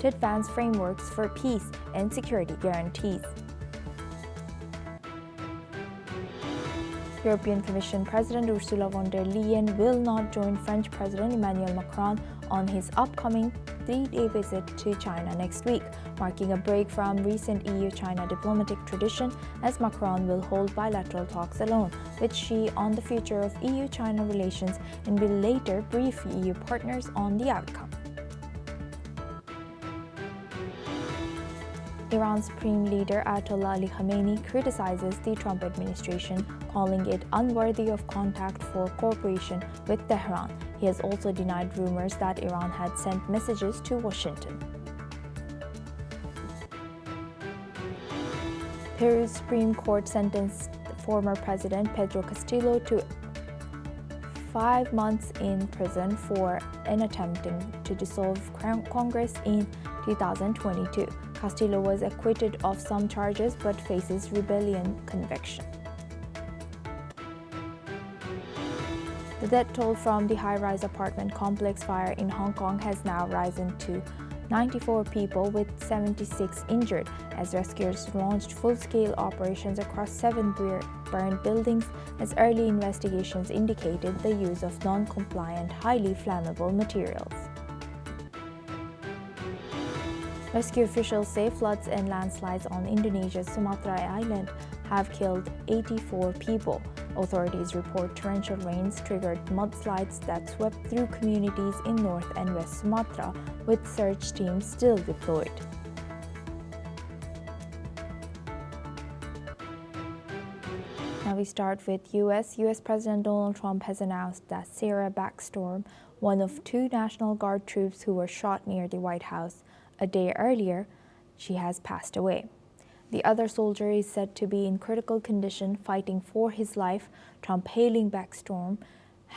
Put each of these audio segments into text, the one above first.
to advance frameworks for peace and security guarantees. European Commission President Ursula von der Leyen will not join French President Emmanuel Macron on his upcoming three-day visit to China next week, marking a break from recent EU-China diplomatic tradition, as Macron will hold bilateral talks alone with Xi on the future of EU-China relations and will later brief EU partners on the outcome. Iran's Supreme Leader Ayatollah Ali Khamenei criticizes the Trump administration, calling it unworthy of contact for cooperation with Tehran. He has also denied rumors that Iran had sent messages to Washington. Peru's Supreme Court sentenced former President Pedro Castillo to 5 months in prison for attempting to dissolve Congress in 2022. Castillo was acquitted of some charges but faces rebellion conviction. The death toll from the high-rise apartment complex fire in Hong Kong has now risen to 94 people, with 76 injured, as rescuers launched full-scale operations across 7 burned buildings, as early investigations indicated the use of non-compliant, highly flammable materials. Rescue officials say floods and landslides on Indonesia's Sumatra Island have killed 84 people. Authorities report torrential rains triggered mudslides that swept through communities in North and West Sumatra, with search teams still deployed. Now we start with U.S. President Donald Trump has announced that Sarah Backstorm, one of 2 National Guard troops who were shot near the White House a day earlier, she has passed away. The other soldier is said to be in critical condition, fighting for his life. Trump, hailing Backstorm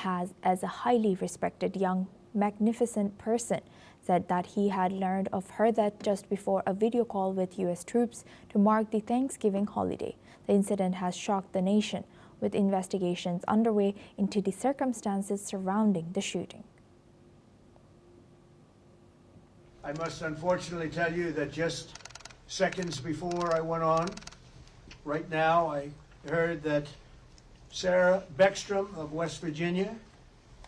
as a highly respected young, magnificent person, said that he had learned of her death just before a video call with U.S. troops to mark the Thanksgiving holiday. The incident has shocked the nation, with investigations underway into the circumstances surrounding the shooting. I must unfortunately tell you that just seconds before I went on, right now, I heard that Sarah Beckstrom of West Virginia,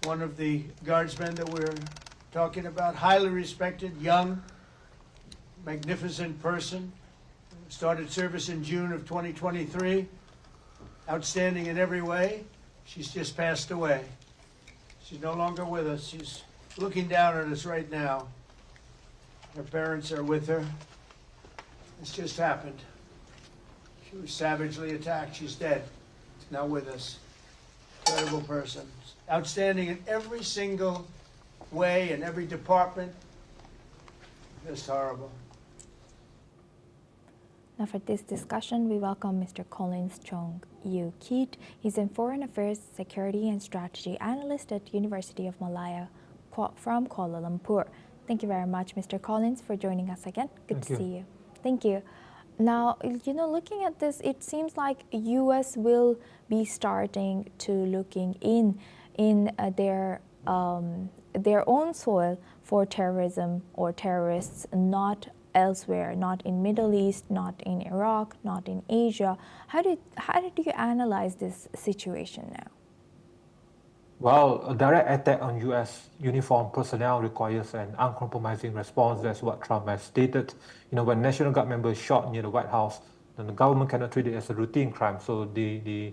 one of the guardsmen that we're talking about, highly respected, young, magnificent person, started service in June of 2023, outstanding in every way. She's just passed away. She's no longer with us. She's looking down at us right now. Her parents are with her. This just happened. She was savagely attacked. She's dead. She's now with us. Incredible person. Outstanding in every single way, in every department. Just horrible. Now for this discussion, we welcome Mr. Collins Chong-Yu-Keat. He's a Foreign Affairs, Security and Strategy Analyst at University of Malaya from Kuala Lumpur. Thank you very much, Mr. Collins, for joining us again. Good to see you. Thank you. Now, looking at this, it seems like U.S. will be starting to looking in their own soil for terrorism or terrorists, not elsewhere, not in Middle East, not in Iraq, not in Asia. How did you analyze this situation now? Well, a direct attack on U.S. uniformed personnel requires an uncompromising response. That's what Trump has stated. When National Guard members shot near the White House, then the government cannot treat it as a routine crime. So the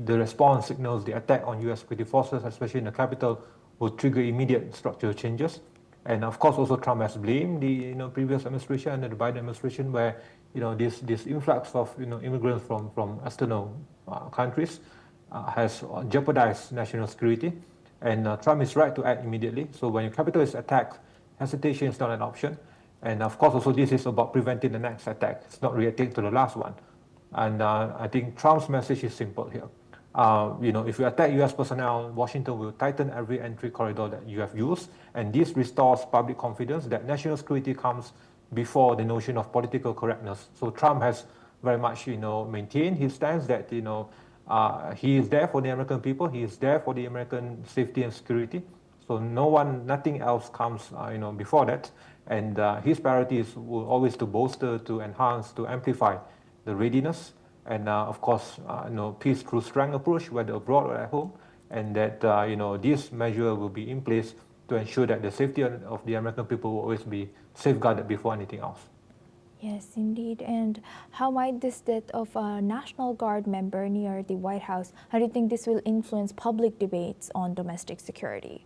response signals the attack on U.S. security forces, especially in the capital, will trigger immediate structural changes. And of course, also Trump has blamed the previous administration and the Biden administration, where this influx of immigrants from external countries has jeopardized national security, and Trump is right to act immediately. So when your capital is attacked, hesitation is not an option. And of course, also this is about preventing the next attack. It's not reacting to the last one. And I think Trump's message is simple here. If you attack U.S. personnel, Washington will tighten every entry corridor that you have used, and this restores public confidence that national security comes before the notion of political correctness. So Trump has very much, maintained his stance that, he is there for the American people. He is there for the American safety and security. So nothing else comes, before that. And his priorities will always to bolster, to enhance, to amplify the readiness, and of course, peace through strength approach, whether abroad or at home, and that this measure will be in place to ensure that the safety of the American people will always be safeguarded before anything else. Yes, indeed. And how might this death of a National Guard member near the White House, how do you think this will influence public debates on domestic security?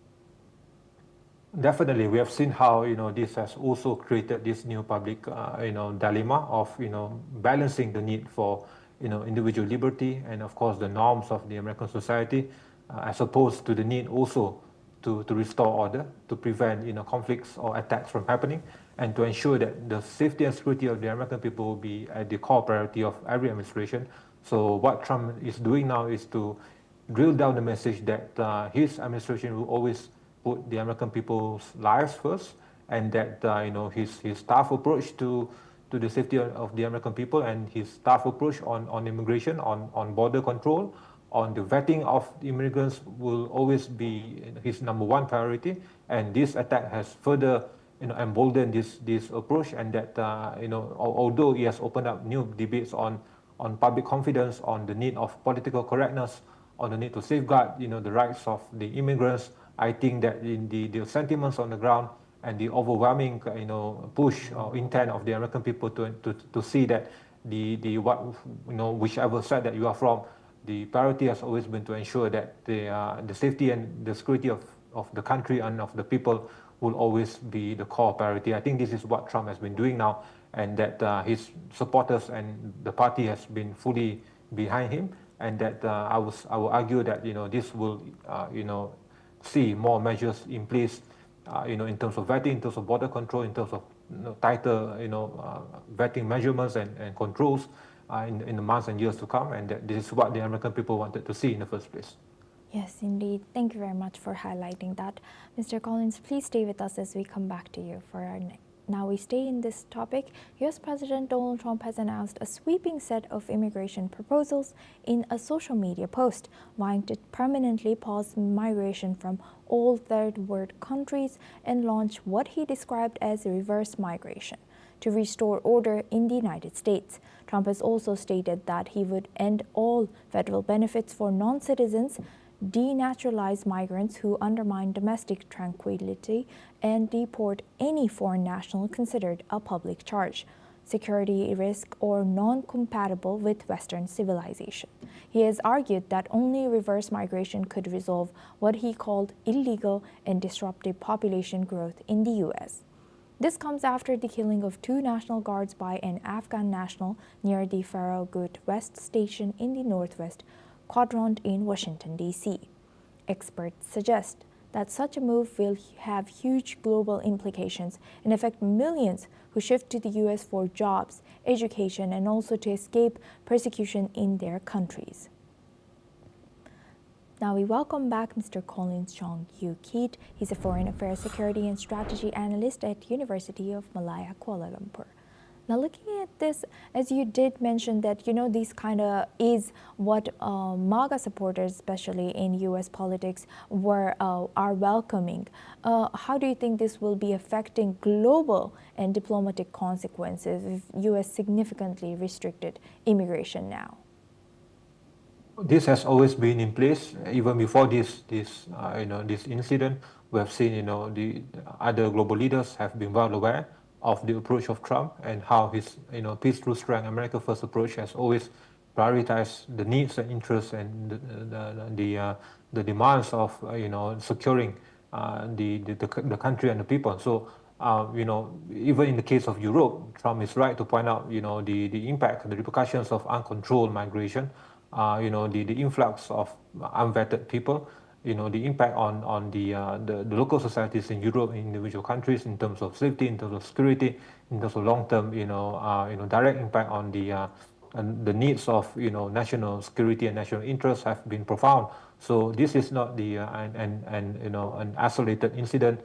Definitely, we have seen how this has also created this new public dilemma of balancing the need for individual liberty and of course the norms of the American society, as opposed to the need also to restore order, to prevent conflicts or attacks from happening, and to ensure that the safety and security of the American people will be at the core priority of every administration. So what Trump is doing now is to drill down the message that his administration will always put the American people's lives first, and that his tough approach to the safety of the American people and his tough approach on immigration, on border control, on the vetting of immigrants will always be his number one priority. And this attack has further emboldened this approach, and that although he has opened up new debates on public confidence, on the need of political correctness, on the need to safeguard the rights of the immigrants, I think that in the sentiments on the ground and the overwhelming push or intent of the American people to see that whichever side that you are from, the priority has always been to ensure that the safety and the security of the country and of the people will always be the core priority. I think this is what Trump has been doing now, and that his supporters and the party has been fully behind him, and that I will argue that this will see more measures in place, in terms of vetting, in terms of border control, in terms of tighter vetting measurements and controls in the months and years to come, and that this is what the American people wanted to see in the first place. Yes, indeed. Thank you very much for highlighting that. Mr. Collins, please stay with us as we come back to you for our next. Now we stay in this topic. U.S. President Donald Trump has announced a sweeping set of immigration proposals in a social media post, vying to permanently pause migration from all third world countries and launch what he described as reverse migration to restore order in the United States. Trump has also stated that he would end all federal benefits for non-citizens, denaturalize migrants who undermine domestic tranquility, and deport any foreign national considered a public charge, security risk, or non-compatible with Western civilization. He has argued that only reverse migration could resolve what he called illegal and disruptive population growth in the U.S. This comes after the killing of 2 National Guards by an Afghan national near the Farragut West Station in the Northwest Quadrant in Washington, D.C. Experts suggest that such a move will have huge global implications and affect millions who shift to the U.S. for jobs, education, and also to escape persecution in their countries. Now we welcome back Mr. Collins Chong-Yu-Keat. He's a Foreign Affairs Security and Strategy Analyst at University of Malaya, Kuala Lumpur. Now looking at this, as you did mention that, this kind of is what MAGA supporters, especially in U.S. politics, are welcoming. How do you think this will be affecting global and diplomatic consequences if U.S. significantly restricted immigration now? This has always been in place even before this incident. We have seen the other global leaders have been well aware of the approach of Trump and how his peace through strength, America First approach has always prioritized the needs and interests and the demands of securing the country and the people. So even in the case of Europe, Trump is right to point out the impact, the repercussions of uncontrolled migration, the influx of unvetted people, the impact on the local societies in Europe, in individual countries, in terms of safety, in terms of security, in terms of long-term, direct impact on the needs of national security and national interests have been profound. So this is not an isolated incident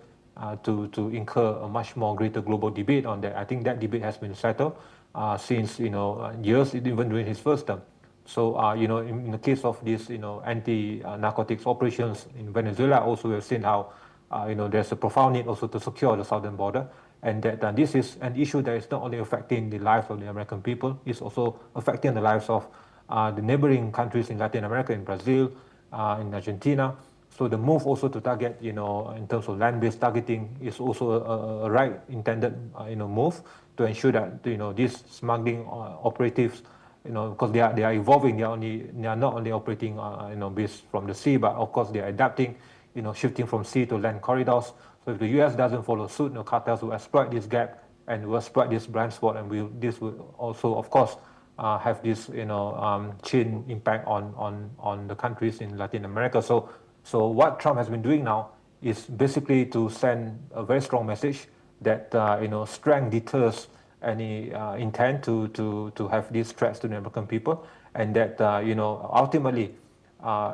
to incur a much more greater global debate on that. I think that debate has been settled since years, even during his first term. So, in the case of these, anti-narcotics operations in Venezuela, also we have seen how, there's a profound need also to secure the southern border. and that this is an issue that is not only affecting the lives of the American people, it's also affecting the lives of the neighboring countries in Latin America, in Brazil, in Argentina. So the move also to target, in terms of land-based targeting is also a right intended, move to ensure that, these smuggling operatives, because they are evolving. They are not only operating, based from the sea, but of course they are adapting, shifting from sea to land corridors. So if the U.S. doesn't follow suit, cartels will exploit this gap and will exploit this blind spot, and this will also, of course, have this, chain impact on the countries in Latin America. So what Trump has been doing now is basically to send a very strong message that strength deters any intent to have these threats to the American people, and that ultimately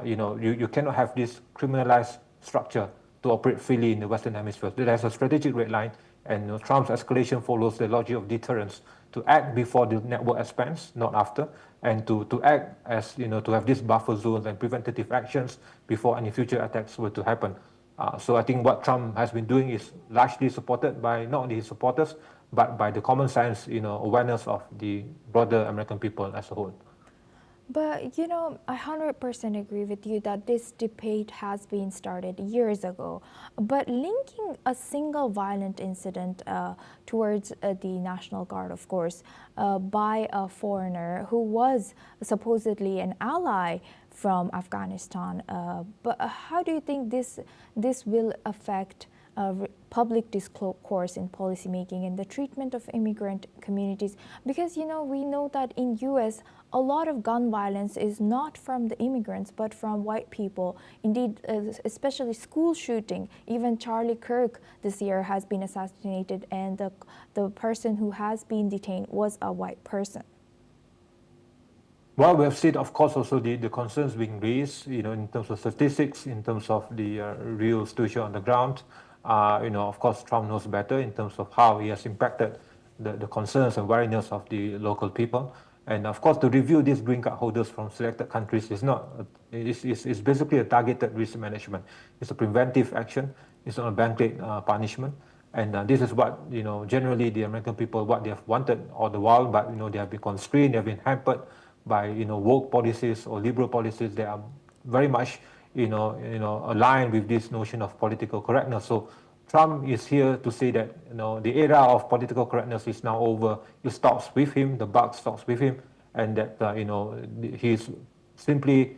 you cannot have this criminalized structure to operate freely in the Western Hemisphere. That has a strategic red line, and Trump's escalation follows the logic of deterrence, to act before the network expands, not after, and to act as, to have these buffer zones and preventative actions before any future attacks were to happen. So I think what Trump has been doing is largely supported by not only his supporters, but by the common sense, awareness of the broader American people as a whole. But, I 100% agree with you that this debate has been started years ago. But linking a single violent incident towards the National Guard, of course, by a foreigner who was supposedly an ally from Afghanistan. But how do you think this will affect public discourse in policymaking and the treatment of immigrant communities? Because, we know that in U.S., a lot of gun violence is not from the immigrants, but from white people. Indeed, especially school shooting. Even Charlie Kirk this year has been assassinated, and the person who has been detained was a white person. Well, we have seen, of course, also the concerns being raised, in terms of statistics, in terms of the real situation on the ground. Of course, Trump knows better in terms of how he has impacted the concerns and wariness of the local people. And of course, to review these green card holders from selected countries is not, it's basically a targeted risk management. It's a preventive action. It's not a blanket punishment. And this is what, generally the American people, what they have wanted all the while, but, they have been constrained, they have been hampered by, woke policies or liberal policies that are very much, aligned with this notion of political correctness. So Trump is here to say that, the era of political correctness is now over. It stops with him, the buck stops with him, and that, he's simply,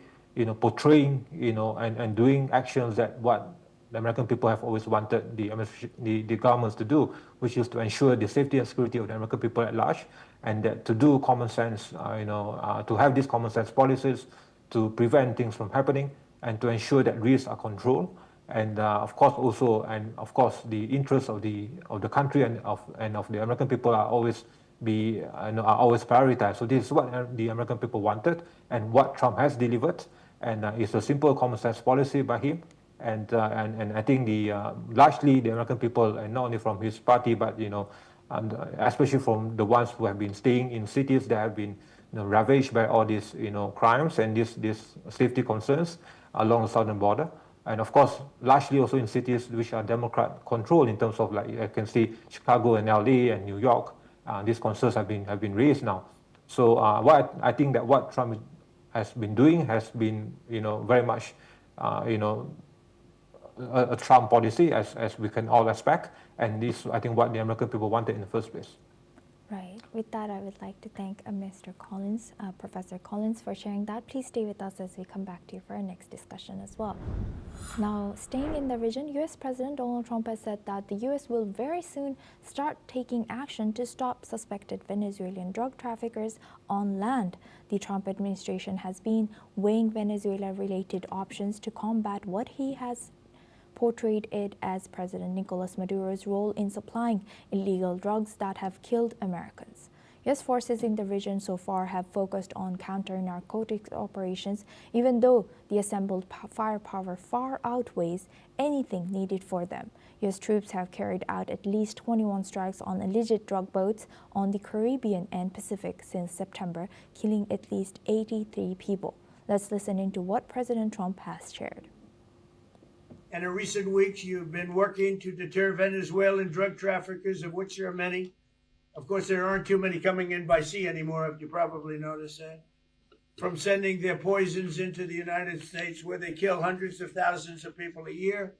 portraying, and doing actions that what the American people have always wanted the governments to do, which is to ensure the safety and security of the American people at large, and that to do common sense, to have these common sense policies to prevent things from happening and to ensure that risks are controlled. And of course, the interests of the country and of the American people are always prioritized. So this is what the American people wanted, and what Trump has delivered. And it's a simple common sense policy by him. And I think largely the American people, and not only from his party, but especially from the ones who have been staying in cities that have been ravaged by all these crimes and these safety concerns along the southern border. And of course, largely also in cities which are Democrat controlled, in terms of, like, I can see Chicago and LA and New York. These concerns have been raised now. So I think that what Trump has been doing has been very much a Trump policy, as we can all expect, and this, I think, what the American people wanted in the first place. Right. With that, I would like to thank Mr. Collins, Professor Collins, for sharing that. Please stay with us as we come back to you for our next discussion as well. Now, staying in the region, U.S. President Donald Trump has said that the U.S. will very soon start taking action to stop suspected Venezuelan drug traffickers on land. The Trump administration has been weighing Venezuela-related options to combat what he has portrayed it as President Nicolas Maduro's role in supplying illegal drugs that have killed Americans. U.S. forces in the region so far have focused on counter-narcotics operations, even though the assembled firepower far outweighs anything needed for them. U.S. troops have carried out at least 21 strikes on alleged drug boats on the Caribbean and Pacific since September, killing at least 83 people. Let's listen into what President Trump has shared. And in recent weeks, you've been working to deter Venezuelan drug traffickers, of which there are many. Of course, there aren't too many coming in by sea anymore, you probably noticed that. From sending their poisons into the United States, where they kill hundreds of thousands of people a year.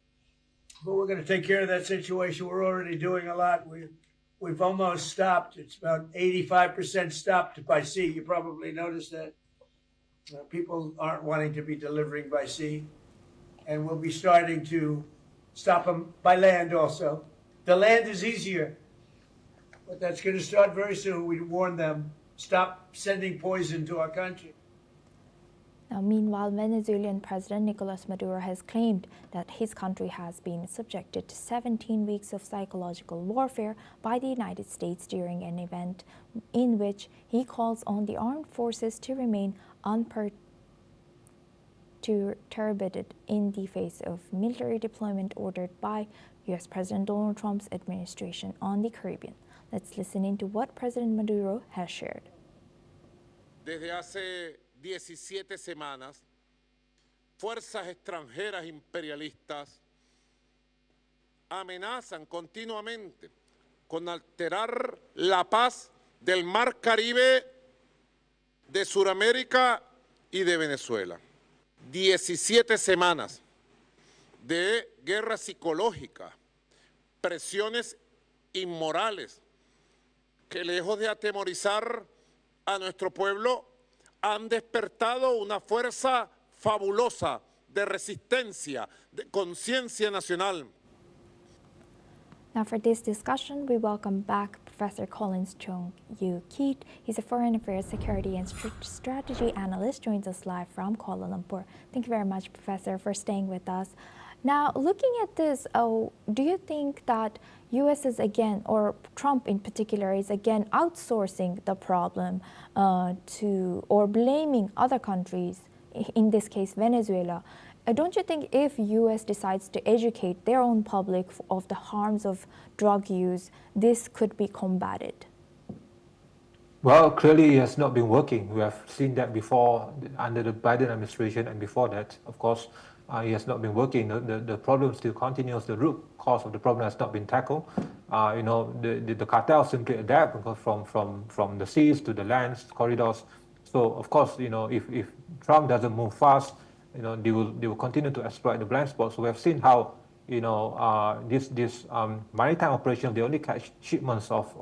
But we're going to take care of that situation. We're already doing a lot. We've almost stopped. It's about 85% stopped by sea. You probably noticed that. People aren't wanting to be delivering by sea. And we'll be starting to stop them by land also. The land is easier, but that's going to start very soon. We warn them, stop sending poison to our country. Now, meanwhile, Venezuelan President Nicolas Maduro has claimed that his country has been subjected to 17 weeks of psychological warfare by the United States during an event in which he calls on the armed forces to remain unperturbed in the face of military deployment ordered by U.S. President Donald Trump's administration on the Caribbean. Let's listen into what President Maduro has shared. Desde hace 17 semanas, fuerzas extranjeras imperialistas amenazan continuamente con alterar la paz del Mar Caribe, de Sudamérica y de Venezuela. 17 semanas de guerra psicológica, presiones inmorales, que lejos de atemorizar a nuestro pueblo, han despertado una fuerza fabulosa de resistencia, de conciencia nacional. Now for this discussion, we welcome back Professor Collins Chung-Yu Keat. He's a Foreign Affairs, Security and Strategy Analyst, joins us live from Kuala Lumpur. Thank you very much, Professor, for staying with us. Now, looking at this, do you think that U.S. is again, or Trump in particular, is again outsourcing the problem or blaming other countries, in this case Venezuela? Don't you think if U.S. decides to educate their own public of the harms of drug use, this could be combated? Well, clearly it has not been working. We have seen that before under the Biden administration, and before that, of course, it has not been working. The problem still continues. The root cause of the problem has not been tackled. The cartels simply adapt from the seas to the lands corridors. So of course, if Trump doesn't move fast, they will continue to exploit the blind spots. So we have seen how this maritime operations, they only catch shipments of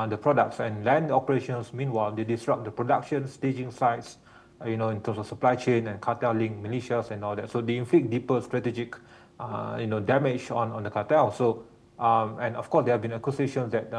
the products, and land operations, meanwhile, they disrupt the production, staging sites, in terms of supply chain and cartel-linked militias and all that. So they inflict deeper strategic, damage on the cartel. So, and of course, there have been accusations that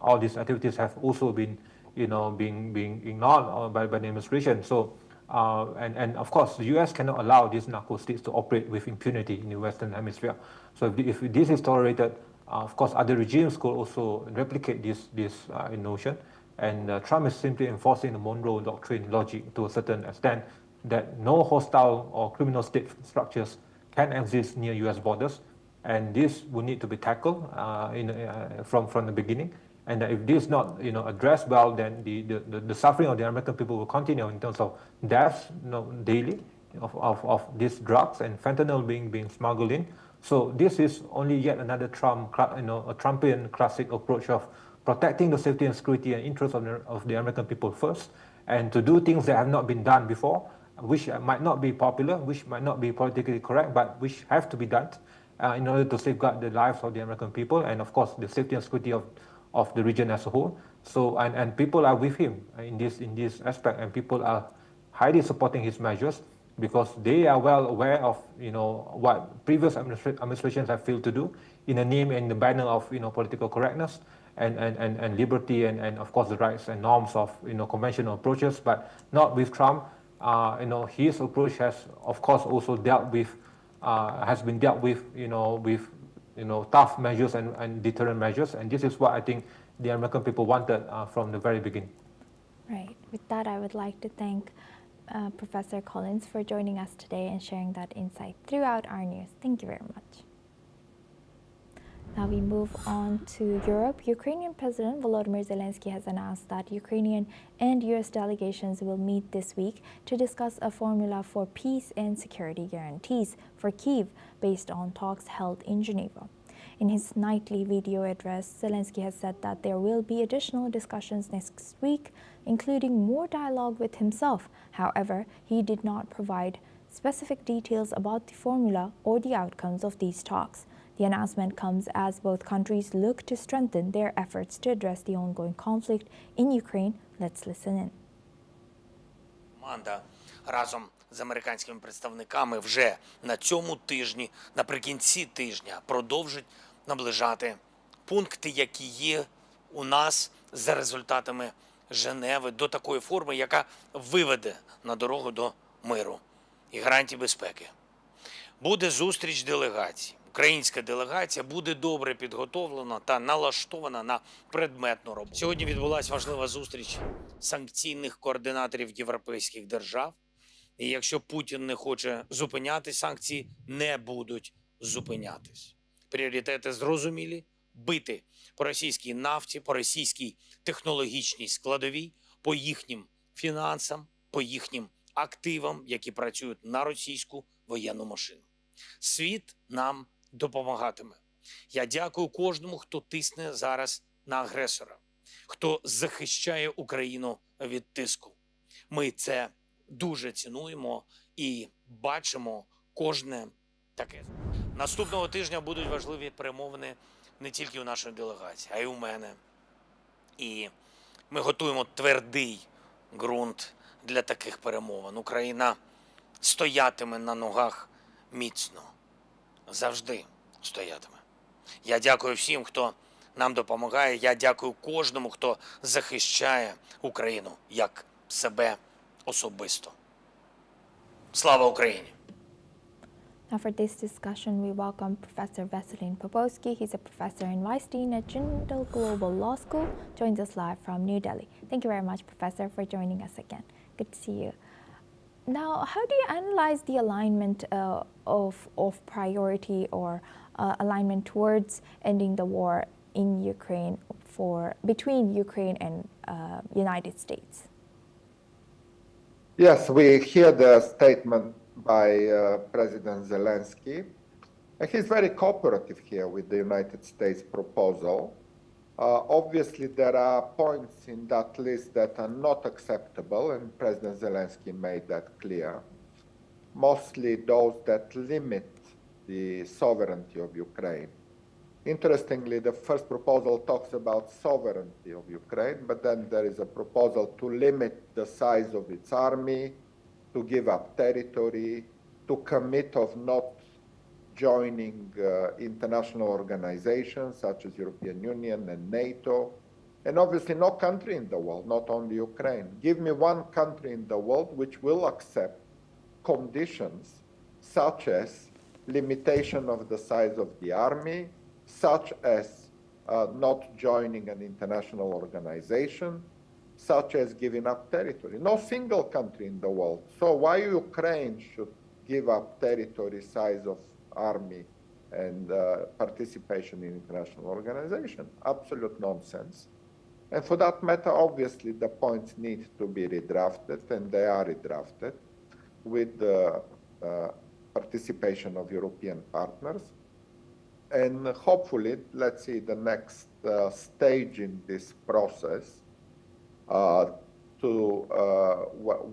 all these activities have also been, being ignored by the administration. So, and of course, the U.S. cannot allow these narco states to operate with impunity in the Western Hemisphere. So if this is tolerated, of course, other regimes could also replicate this notion. And Trump is simply enforcing the Monroe Doctrine logic to a certain extent, that no hostile or criminal state structures can exist near U.S. borders, and this will need to be tackled from the beginning. And if this is not addressed well, then the suffering of the American people will continue in terms of deaths daily of these drugs and fentanyl being smuggled in. So this is only yet another a Trumpian classic approach of protecting the safety and security and interests of the American people first, and to do things that have not been done before, which might not be popular, which might not be politically correct, but which have to be done in order to safeguard the lives of the American people and, of course, the safety and security of the region as a whole. So, and people are with him in this aspect, and people are highly supporting his measures because they are well aware of what previous administrations have failed to do in the name and the banner of political correctness and liberty and of course the rights and norms of conventional approaches, but not with Trump. His approach has of course also been dealt with tough measures and deterrent measures, and this is what I think the American people wanted from the very beginning. Right. With that, I would like to thank Professor Collins for joining us today and sharing that insight throughout our news. Thank you very much. Now we move on to Europe. Ukrainian President Volodymyr Zelensky has announced that Ukrainian and U.S. delegations will meet this week to discuss a formula for peace and security guarantees for Kyiv based on talks held in Geneva. In his nightly video address, Zelensky has said that there will be additional discussions next week, including more dialogue with himself. However, he did not provide specific details about the formula or the outcomes of these talks. The announcement comes as both countries look to strengthen their efforts to address the ongoing conflict in Ukraine. Let's listen in. Команда разом з американськими представниками вже на цьому тижні, наприкінці тижня, продовжить наближати пункти, які є у нас за результатами Женеви, до такої форми, яка виведе на дорогу до миру і гарантій безпеки. Буде зустріч делегацій. Українська делегація буде добре підготовлена та налаштована на предметну роботу. Сьогодні відбулася важлива зустріч санкційних координаторів європейських держав. І якщо Путін не хоче зупинятись, санкції не будуть зупинятись. Пріоритети зрозумілі: бити по російській нафті, по російській технологічній складовій, по їхнім фінансам, по їхнім активам, які працюють на російську воєнну машину. Світ нам допомагатиме. Я дякую кожному, хто тисне зараз на агресора, хто захищає Україну від тиску. Ми це дуже цінуємо і бачимо кожне таке. Наступного тижня будуть важливі перемовини не тільки у нашої делегації, а й у мене. І ми готуємо твердий ґрунт для таких перемовин. Україна стоятиме на ногах міцно. Завжди стоятиме. Я дякую всім, хто нам допомагає. Я дякую кожному, хто захищає Україну як себе особисто. Слава Україні! Now for this discussion, we welcome Professor Vasilin Popovsky. He's a professor and vice dean at Jindal Global Law School. Joins us live from New Delhi. Thank you very much, Professor, for joining us again. Good to see you. Now, how do you analyze the alignment of priority or alignment towards ending the war in Ukraine between Ukraine and United States? Yes, we hear the statement by President Zelensky. And he's very cooperative here with the United States proposal. Obviously, there are points in that list that are not acceptable, and President Zelensky made that clear. Mostly those that limit the sovereignty of Ukraine. Interestingly, the first proposal talks about sovereignty of Ukraine, but then there is a proposal to limit the size of its army, to give up territory, to commit of not joining international organizations such as European Union and NATO, and obviously no country in the world, not only Ukraine. Give me one country in the world which will accept conditions such as limitation of the size of the army, such as not joining an international organization, such as giving up territory. No single country in the world. So why Ukraine should give up territory, size of army, and participation in international organization? Absolute nonsense. And for that matter, obviously, the points need to be redrafted, and they are redrafted with the participation of European partners. And hopefully, let's see the next stage in this process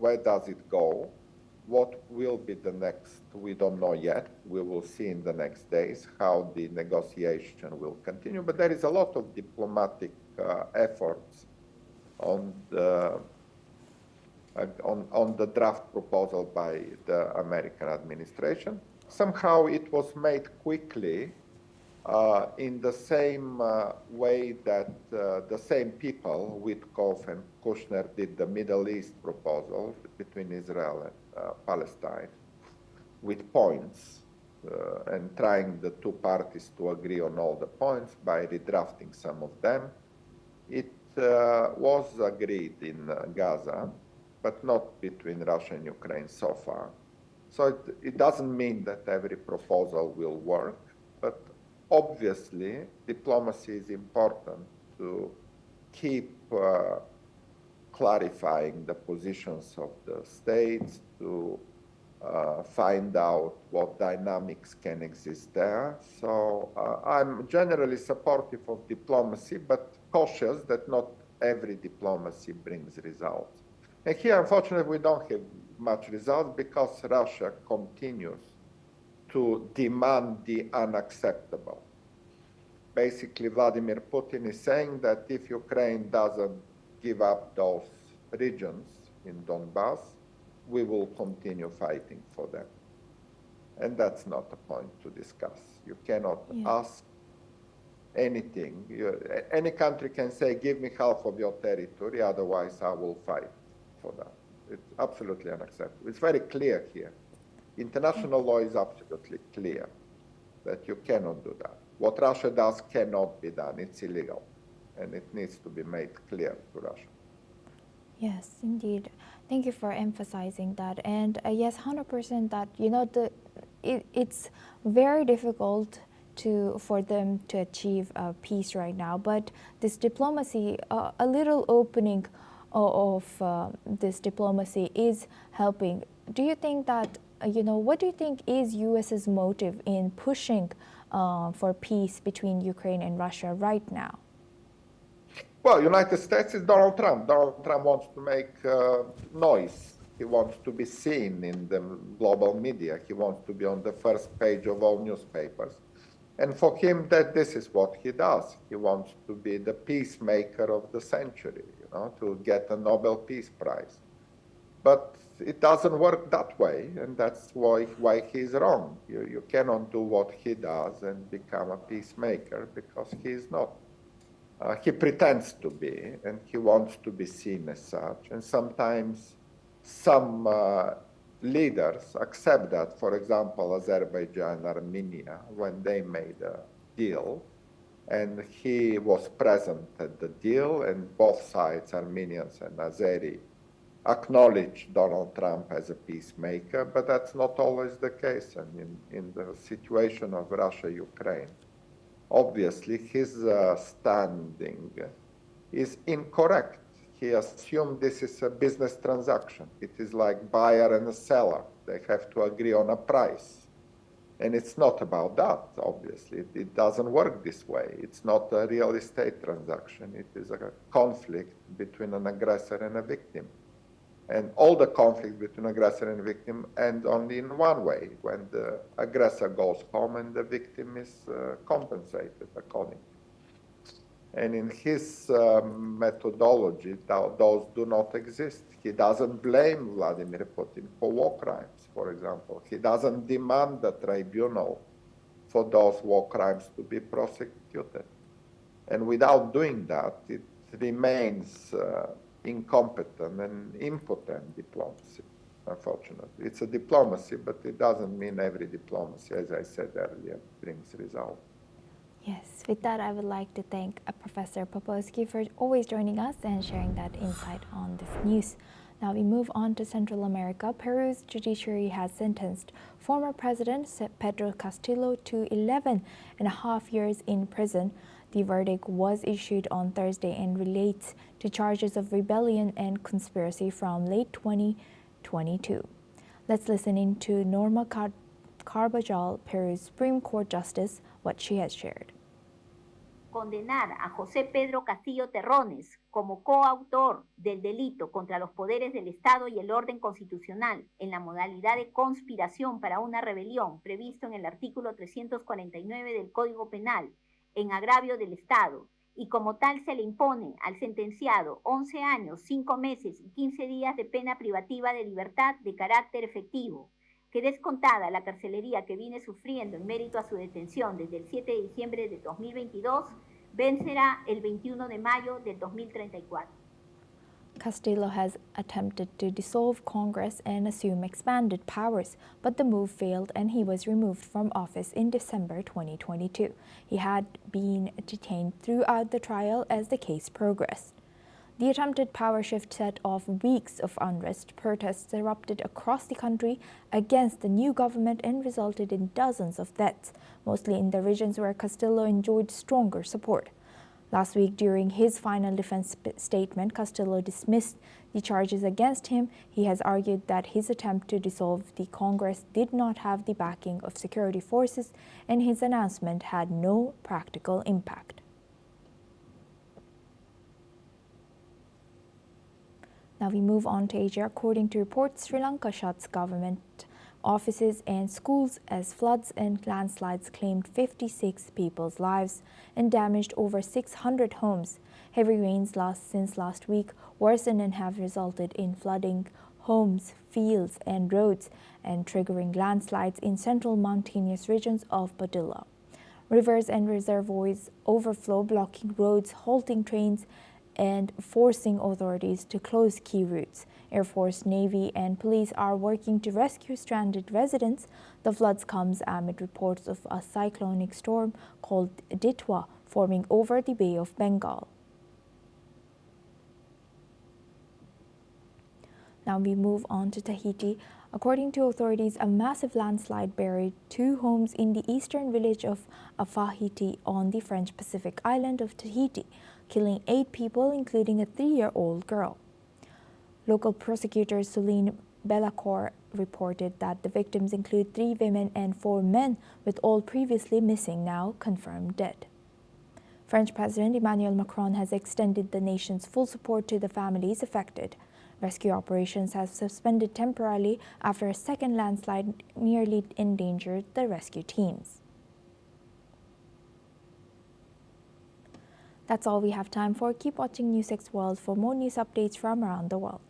where does it go? What will be the next? We don't know yet. We will see in the next days how the negotiation will continue. But there is a lot of diplomatic efforts on the draft proposal by the American administration. Somehow it was made quickly in the same way that the same people, Witkoff and Kushner, did the Middle East proposal between Israel and Palestine, with points and trying the two parties to agree on all the points by redrafting some of them. It was agreed in Gaza, but not between Russia and Ukraine so far. So it doesn't mean that every proposal will work, but obviously, diplomacy is important to keep clarifying the positions of the states, to find out what dynamics can exist there. So I'm generally supportive of diplomacy, but cautious that not every diplomacy brings results. And here, unfortunately, we don't have much results because Russia continues to demand the unacceptable. Basically, Vladimir Putin is saying that if Ukraine doesn't give up those regions in Donbass, we will continue fighting for them. And that's not a point to discuss. You cannot ask anything. Any country can say, give me half of your territory, otherwise I will fight for that. It's absolutely unacceptable. It's very clear here. International law is absolutely clear that you cannot do that. What Russia does cannot be done. It's illegal. And it needs to be made clear to Russia. Yes, indeed. Thank you for emphasizing that. And yes, 100% that, you know, it's very difficult for them to achieve peace right now. But this diplomacy, a little opening of this diplomacy is helping. Do you think that, you know, what do you think is U.S.'s motive in pushing for peace between Ukraine and Russia right now? Well, United States is Donald Trump. Donald Trump wants to make noise. He wants to be seen in the global media. He wants to be on the first page of all newspapers. And for him, this is what he does. He wants to be the peacemaker of the century, you know, to get a Nobel Peace Prize. But it doesn't work that way, and that's why he's wrong. You cannot do what he does and become a peacemaker, because he's not. He pretends to be, and he wants to be seen as such. And sometimes some leaders accept that. For example, Azerbaijan, Armenia, when they made a deal, and he was present at the deal, and both sides, Armenians and Azeri, acknowledged Donald Trump as a peacemaker, but that's not always the case. And in the situation of Russia-Ukraine, obviously, his standing is incorrect. He assumed this is a business transaction. It is like buyer and a seller. They have to agree on a price. And it's not about that, obviously. It doesn't work this way. It's not a real estate transaction. It is a conflict between an aggressor and a victim. And all the conflicts between aggressor and victim end only in one way, when the aggressor goes home and the victim is compensated accordingly. And in his methodology, those do not exist. He doesn't blame Vladimir Putin for war crimes, for example. He doesn't demand a tribunal for those war crimes to be prosecuted. And without doing that, it remains incompetent and impotent diplomacy, unfortunately. It's a diplomacy, but it doesn't mean every diplomacy, as I said earlier, brings results. Yes, with that, I would like to thank Professor Popovsky for always joining us and sharing that insight on this news. Now we move on to Central America. Peru's judiciary has sentenced former President Pedro Castillo to 11.5 years in prison. The verdict was issued on Thursday and relates to charges of rebellion and conspiracy from late 2022. Let's listen in to Norma Carbajal, Peru's Supreme Court Justice, what she has shared. Condenar a José Pedro Castillo Terrones como coautor del delito contra los poderes del Estado y el orden constitucional en la modalidad de conspiración para una rebelión previsto en el artículo 349 del Código Penal en agravio del Estado, y como tal se le impone al sentenciado 11 años, 5 meses y 15 días de pena privativa de libertad de carácter efectivo, que descontada la carcelería que viene sufriendo en mérito a su detención desde el 7 de diciembre de 2022, vencerá el 21 de mayo del 2034. Castillo has attempted to dissolve Congress and assume expanded powers, but the move failed and he was removed from office in December 2022. He had been detained throughout the trial as the case progressed. The attempted power shift set off weeks of unrest. Protests erupted across the country against the new government and resulted in dozens of deaths, mostly in the regions where Castillo enjoyed stronger support. Last week, during his final defense statement, Castillo dismissed the charges against him. He has argued that his attempt to dissolve the Congress did not have the backing of security forces, and his announcement had no practical impact. Now we move on to Asia. According to reports, Sri Lanka shuts government offices and schools as floods and landslides claimed 56 people's lives and damaged over 600 homes. Heavy rains since last week worsened and have resulted in flooding homes, fields and roads and triggering landslides in central mountainous regions of Badilla. Rivers and reservoirs overflow, blocking roads, halting trains and forcing authorities to close key routes. Air Force, Navy and police are working to rescue stranded residents. The floods comes amid reports of a cyclonic storm called Ditwa forming over the Bay of Bengal. Now we move on to Tahiti. According to authorities, a massive landslide buried 2 homes in the eastern village of Afahiti on the French Pacific island of Tahiti, killing 8 people, including a 3-year-old girl. Local prosecutor Celine Bellacourt reported that the victims include 3 women and 4 men, with all previously missing now confirmed dead. French President Emmanuel Macron has extended the nation's full support to the families affected. Rescue operations have suspended temporarily after a second landslide nearly endangered the rescue teams. That's all we have time for. Keep watching News 6 World for more news updates from around the world.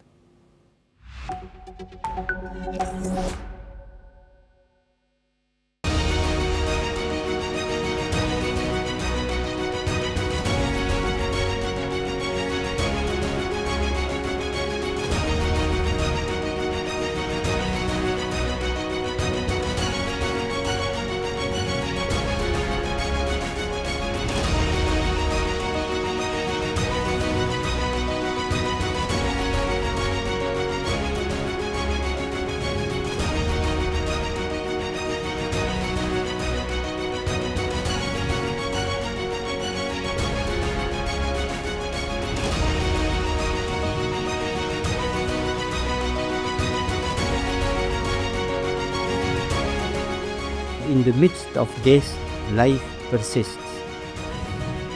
In the midst of this, life persists.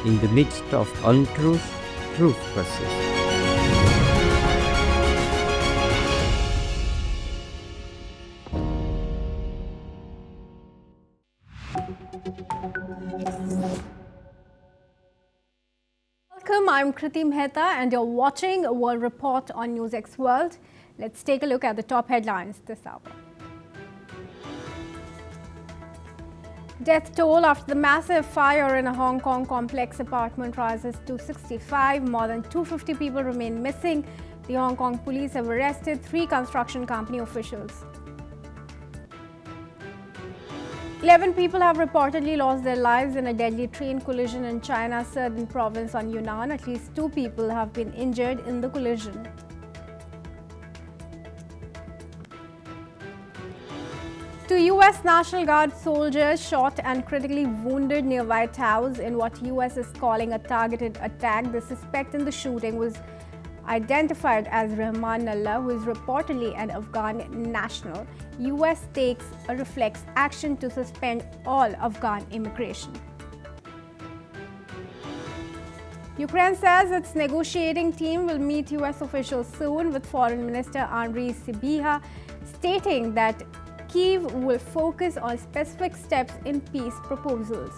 In the midst of untruth, truth persists. Welcome, I'm Kriti Mehta and you're watching a World Report on News X World. Let's take a look at the top headlines this hour. Death toll after the massive fire in a Hong Kong complex apartment rises to 65. More than 250 people remain missing. The Hong Kong police have arrested 3 construction company officials. 11 people have reportedly lost their lives in a deadly train collision in China's southern province on Yunnan. At least 2 people have been injured in the collision. Two U.S. National Guard soldiers shot and critically wounded near White House in what U.S. is calling a targeted attack. The suspect in the shooting was identified as Rahman Nalla, who is reportedly an Afghan national. U.S. takes a reflex action to suspend all Afghan immigration. Ukraine says its negotiating team will meet U.S. officials soon, with Foreign Minister Andriy Sybiha stating that Kyiv will focus on specific steps in peace proposals.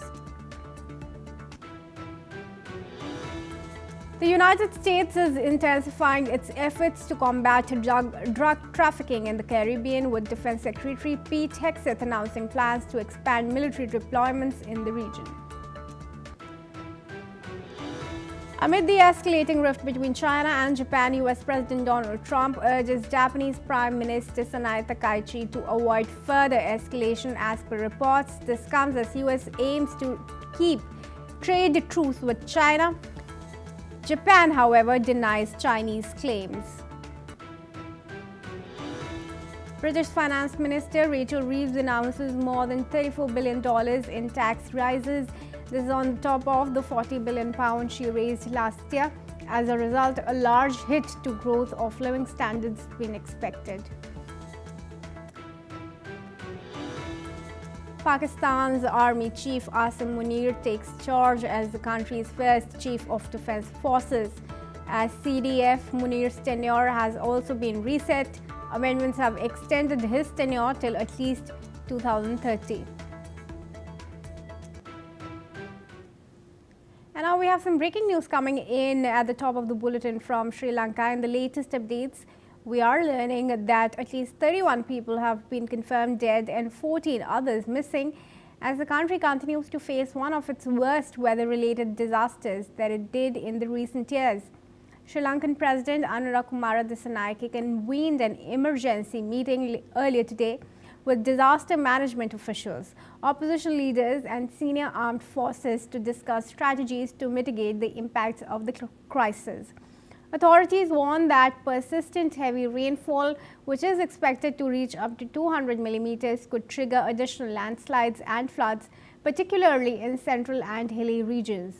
The United States is intensifying its efforts to combat drug trafficking in the Caribbean, with Defense Secretary Pete Hegseth announcing plans to expand military deployments in the region. Amid the escalating rift between China and Japan, U.S. President Donald Trump urges Japanese Prime Minister Sanae Takaichi to avoid further escalation. As per reports, this comes as U.S. aims to keep trade truce with China. Japan, however, denies Chinese claims. British Finance Minister Rachel Reeves announces more than $34 billion in tax rises. This is on top of the £40 billion she raised last year. As a result, a large hit to growth of living standards has been expected. Pakistan's Army Chief Asim Munir takes charge as the country's first Chief of Defence Forces. As CDF, Munir's tenure has also been reset. Amendments have extended his tenure till at least 2030. And now we have some breaking news coming in at the top of the bulletin from Sri Lanka. In the latest updates, we are learning that at least 31 people have been confirmed dead and 14 others missing as the country continues to face one of its worst weather-related disasters that it did in the recent years. Sri Lankan President Anurakumara Dissanayake convened an emergency meeting earlier today with disaster management officials, opposition leaders and senior armed forces to discuss strategies to mitigate the impacts of the crisis. Authorities warn that persistent heavy rainfall, which is expected to reach up to 200 millimeters, could trigger additional landslides and floods, particularly in central and hilly regions.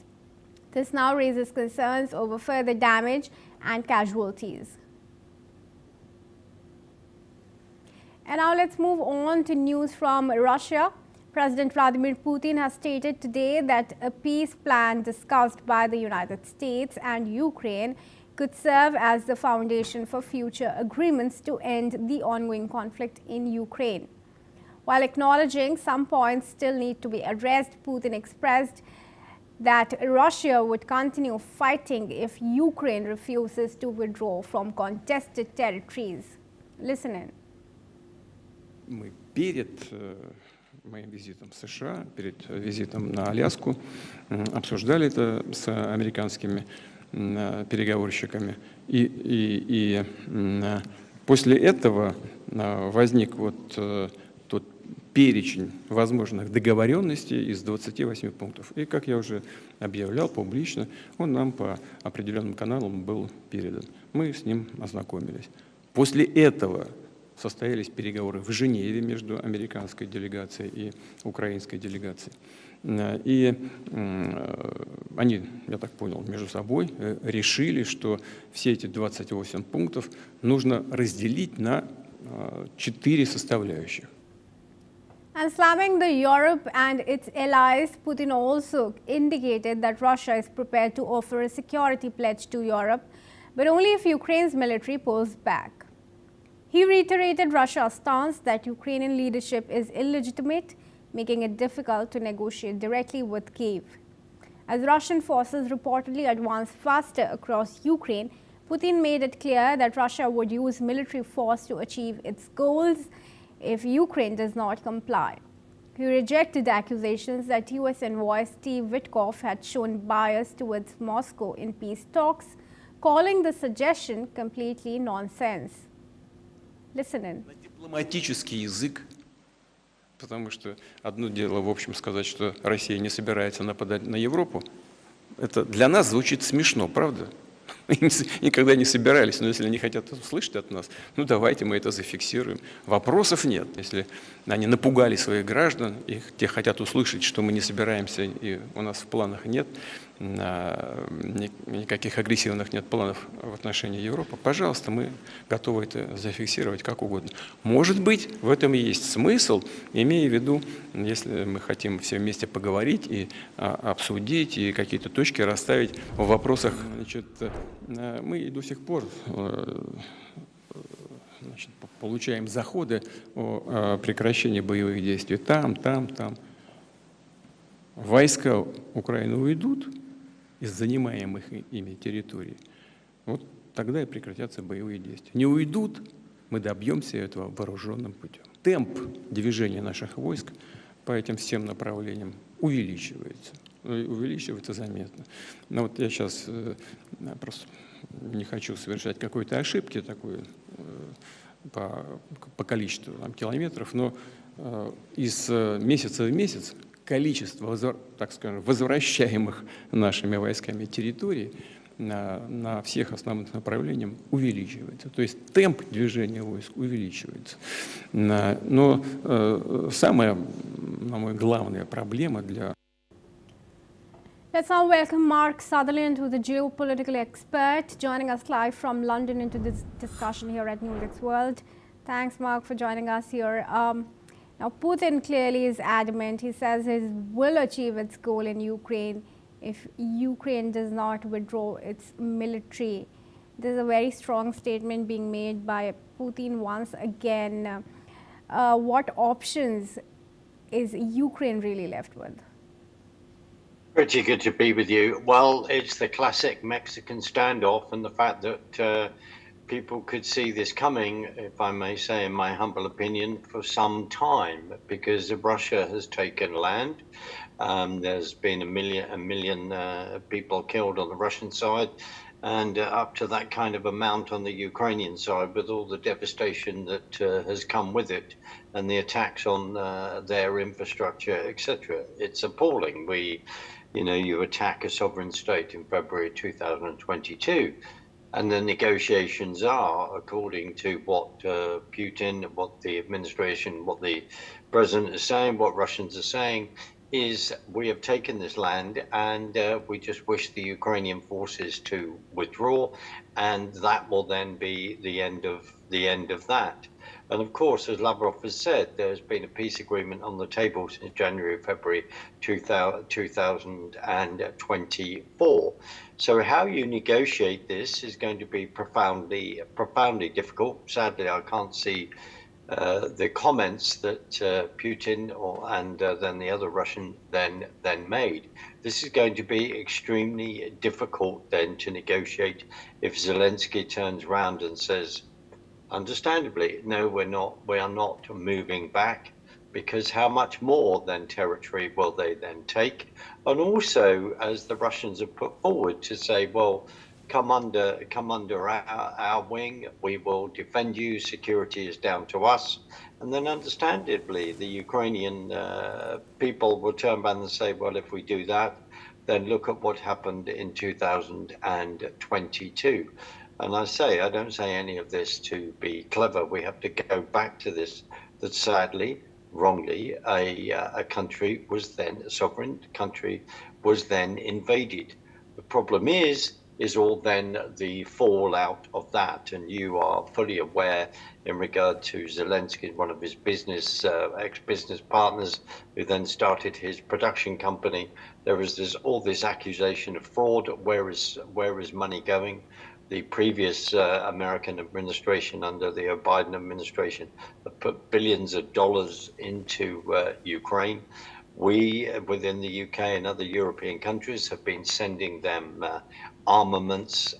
This now raises concerns over further damage and casualties. And now let's move on to news from Russia. President Vladimir Putin has stated today that a peace plan discussed by the United States and Ukraine could serve as the foundation for future agreements to end the ongoing conflict in Ukraine. While acknowledging some points still need to be addressed, Putin expressed that Russia would continue fighting if Ukraine refuses to withdraw from contested territories. Listen in. Мы перед моим визитом в США, перед визитом на Аляску, обсуждали это с американскими переговорщиками. И после этого возник вот тот перечень возможных договоренностей из 28 пунктов. И, как я уже объявлял публично, он нам по определенным каналам был передан. Мы с ним ознакомились. После этого состоялись переговоры в Женеве между американской делегацией и украинской делегацией. И они, я так понял, между собой решили, что все эти 28 пунктов нужно разделить на 4 составляющих. And slamming the Europe and its allies, Putin also indicated that Russia is prepared to offer a security pledge to Europe, but only if Ukraine's military pulls back. He reiterated Russia's stance that Ukrainian leadership is illegitimate, making it difficult to negotiate directly with Kyiv. As Russian forces reportedly advance faster across Ukraine, Putin made it clear that Russia would use military force to achieve its goals if Ukraine does not comply. He rejected accusations that U.S. envoy Steve Witkoff had shown bias towards Moscow in peace talks, calling the suggestion completely nonsense. Listen in. Дипломатический язык, потому что одно дело, в общем, сказать, что Россия не собирается нападать на Европу, это для нас звучит смешно, правда? Никогда не собирались, но если они хотят услышать от нас, ну давайте мы это зафиксируем. Вопросов нет. Если они напугали своих граждан, и те хотят услышать, что мы не собираемся, и у нас в планах нет, никаких агрессивных нет планов в отношении Европы, пожалуйста, мы готовы это зафиксировать как угодно. Может быть, в этом и есть смысл, имея в виду, если мы хотим все вместе поговорить и обсудить, и какие-то точки расставить в вопросах. Значит, мы и до сих пор получаем заходы о прекращении боевых действий там. Войска Украины уйдут из занимаемых ими территорий, вот тогда и прекратятся боевые действия. Не уйдут, мы добьемся этого вооруженным путем. Темп движения наших войск по этим всем направлениям увеличивается заметно. Но вот я сейчас просто не хочу совершать какой-то ошибки такой по количеству километров, но из месяца в месяц количество, так скажем, возвращаемых нашими войсками территорий на всех основных направлениях увеличивается. То есть темп движения войск увеличивается. Но самая, на мой, главная проблема для... Let's now welcome Mark Sutherland, who's a geopolitical expert, joining us live from London into this discussion here at Newsweek's World. Thanks, Mark, for joining us here. Now, Putin clearly is adamant. He says he will achieve its goal in Ukraine if Ukraine does not withdraw its military. There's a very strong statement being made by Putin once again. What options is Ukraine really left with? Pretty good to be with you. Well, it's the classic Mexican standoff, and the fact that people could see this coming, if I may say, in my humble opinion, for some time, because Russia has taken land. There's been a million people killed on the Russian side, and up to that kind of amount on the Ukrainian side, with all the devastation that has come with it, and the attacks on their infrastructure, etc. It's appalling. You attack a sovereign state in February 2022, and the negotiations are, according to what Putin, what the administration, what the president is saying, what Russians are saying, is we have taken this land and we just wish the Ukrainian forces to withdraw, and that will then be the end of that. And of course, as Lavrov has said, there's been a peace agreement on the table since January, February 2024. So how you negotiate this is going to be profoundly difficult. Sadly, I can't see the comments that Putin and then the other Russian then made. This is going to be extremely difficult then to negotiate if Zelensky turns around and says, understandably, no, we are not moving back, because how much more then territory will they then take? And also, as the Russians have put forward, to say, well, come under our wing, we will defend you, security is down to us. And then understandably, the Ukrainian people will turn around and say, well, if we do that, then look at what happened in 2022. And I don't say any of this to be clever. We have to go back to this, that sadly, wrongly, a country was then, a sovereign country was then invaded. The problem is all then the fallout of that. And you are fully aware in regard to Zelensky, one of his ex-business partners, who then started his production company. There was all this accusation of fraud. Where is money going? The previous American administration, under the Biden administration, put billions of dollars into Ukraine. We, within the UK and other European countries, have been sending them armaments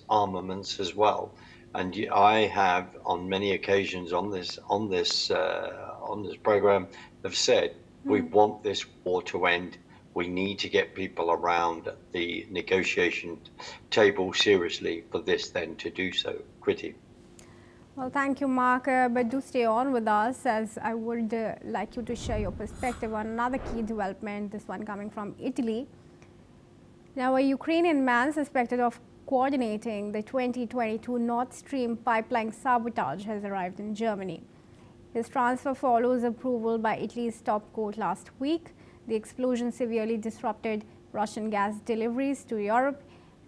as well. And I have, on many occasions on this program, have said we want this war to end. We need to get people around the negotiation table seriously for this then to do so. Kriti. Well, thank you, Mark, but do stay on with us, as I would like you to share your perspective on another key development, this one coming from Italy. Now, a Ukrainian man suspected of coordinating the 2022 Nord Stream pipeline sabotage has arrived in Germany. His transfer follows approval by Italy's top court last week. The explosion severely disrupted Russian gas deliveries to Europe,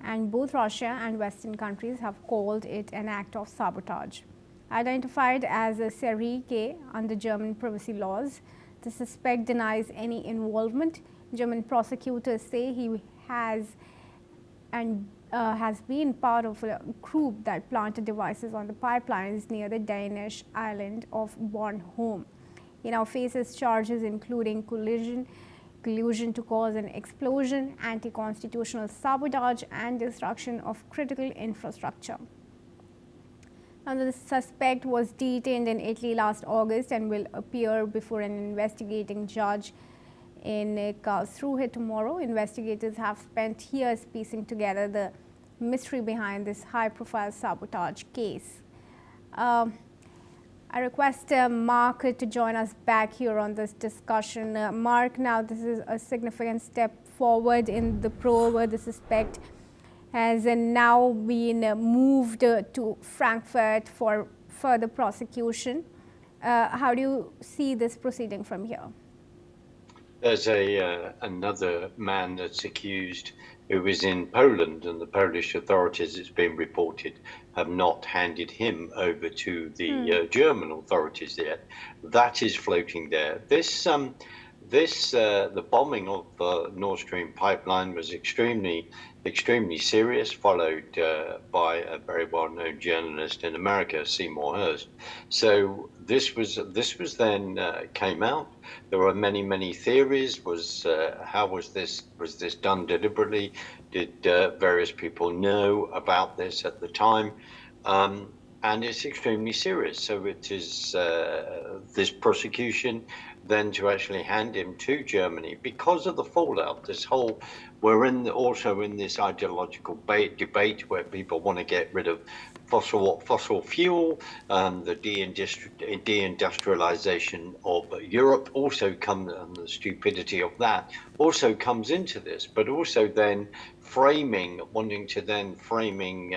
and both Russia and Western countries have called it an act of sabotage. Identified as a Serie K under German privacy laws, the suspect denies any involvement. German prosecutors say he has been part of a group that planted devices on the pipelines near the Danish island of Bornholm. He now faces charges including collusion to cause an explosion, anti-constitutional sabotage, and destruction of critical infrastructure. Now, the suspect was detained in Italy last August and will appear before an investigating judge in Karlsruhe tomorrow. Investigators have spent years piecing together the mystery behind this high-profile sabotage case. I request Mark to join us back here on this discussion. Mark, now this is a significant step forward in the probe. The suspect has now been moved to Frankfurt for further prosecution. How do you see this proceeding from here? There's another man that's accused who is in Poland, and the Polish authorities, it's been reported, have not handed him over to the German authorities yet. That is floating there. The bombing of the Nord Stream pipeline was extremely serious, followed by a very well-known journalist in America, Seymour Hersh. So this was then came out. There were many theories. How was this done deliberately? Did various people know about this at the time? And it's extremely serious. So it is this prosecution then to actually hand him to Germany because of the fallout. We're also in this ideological debate where people want to get rid of fossil fuel. The deindustrialization of Europe also comes, and the stupidity of that also comes into this. But also then wanting to frame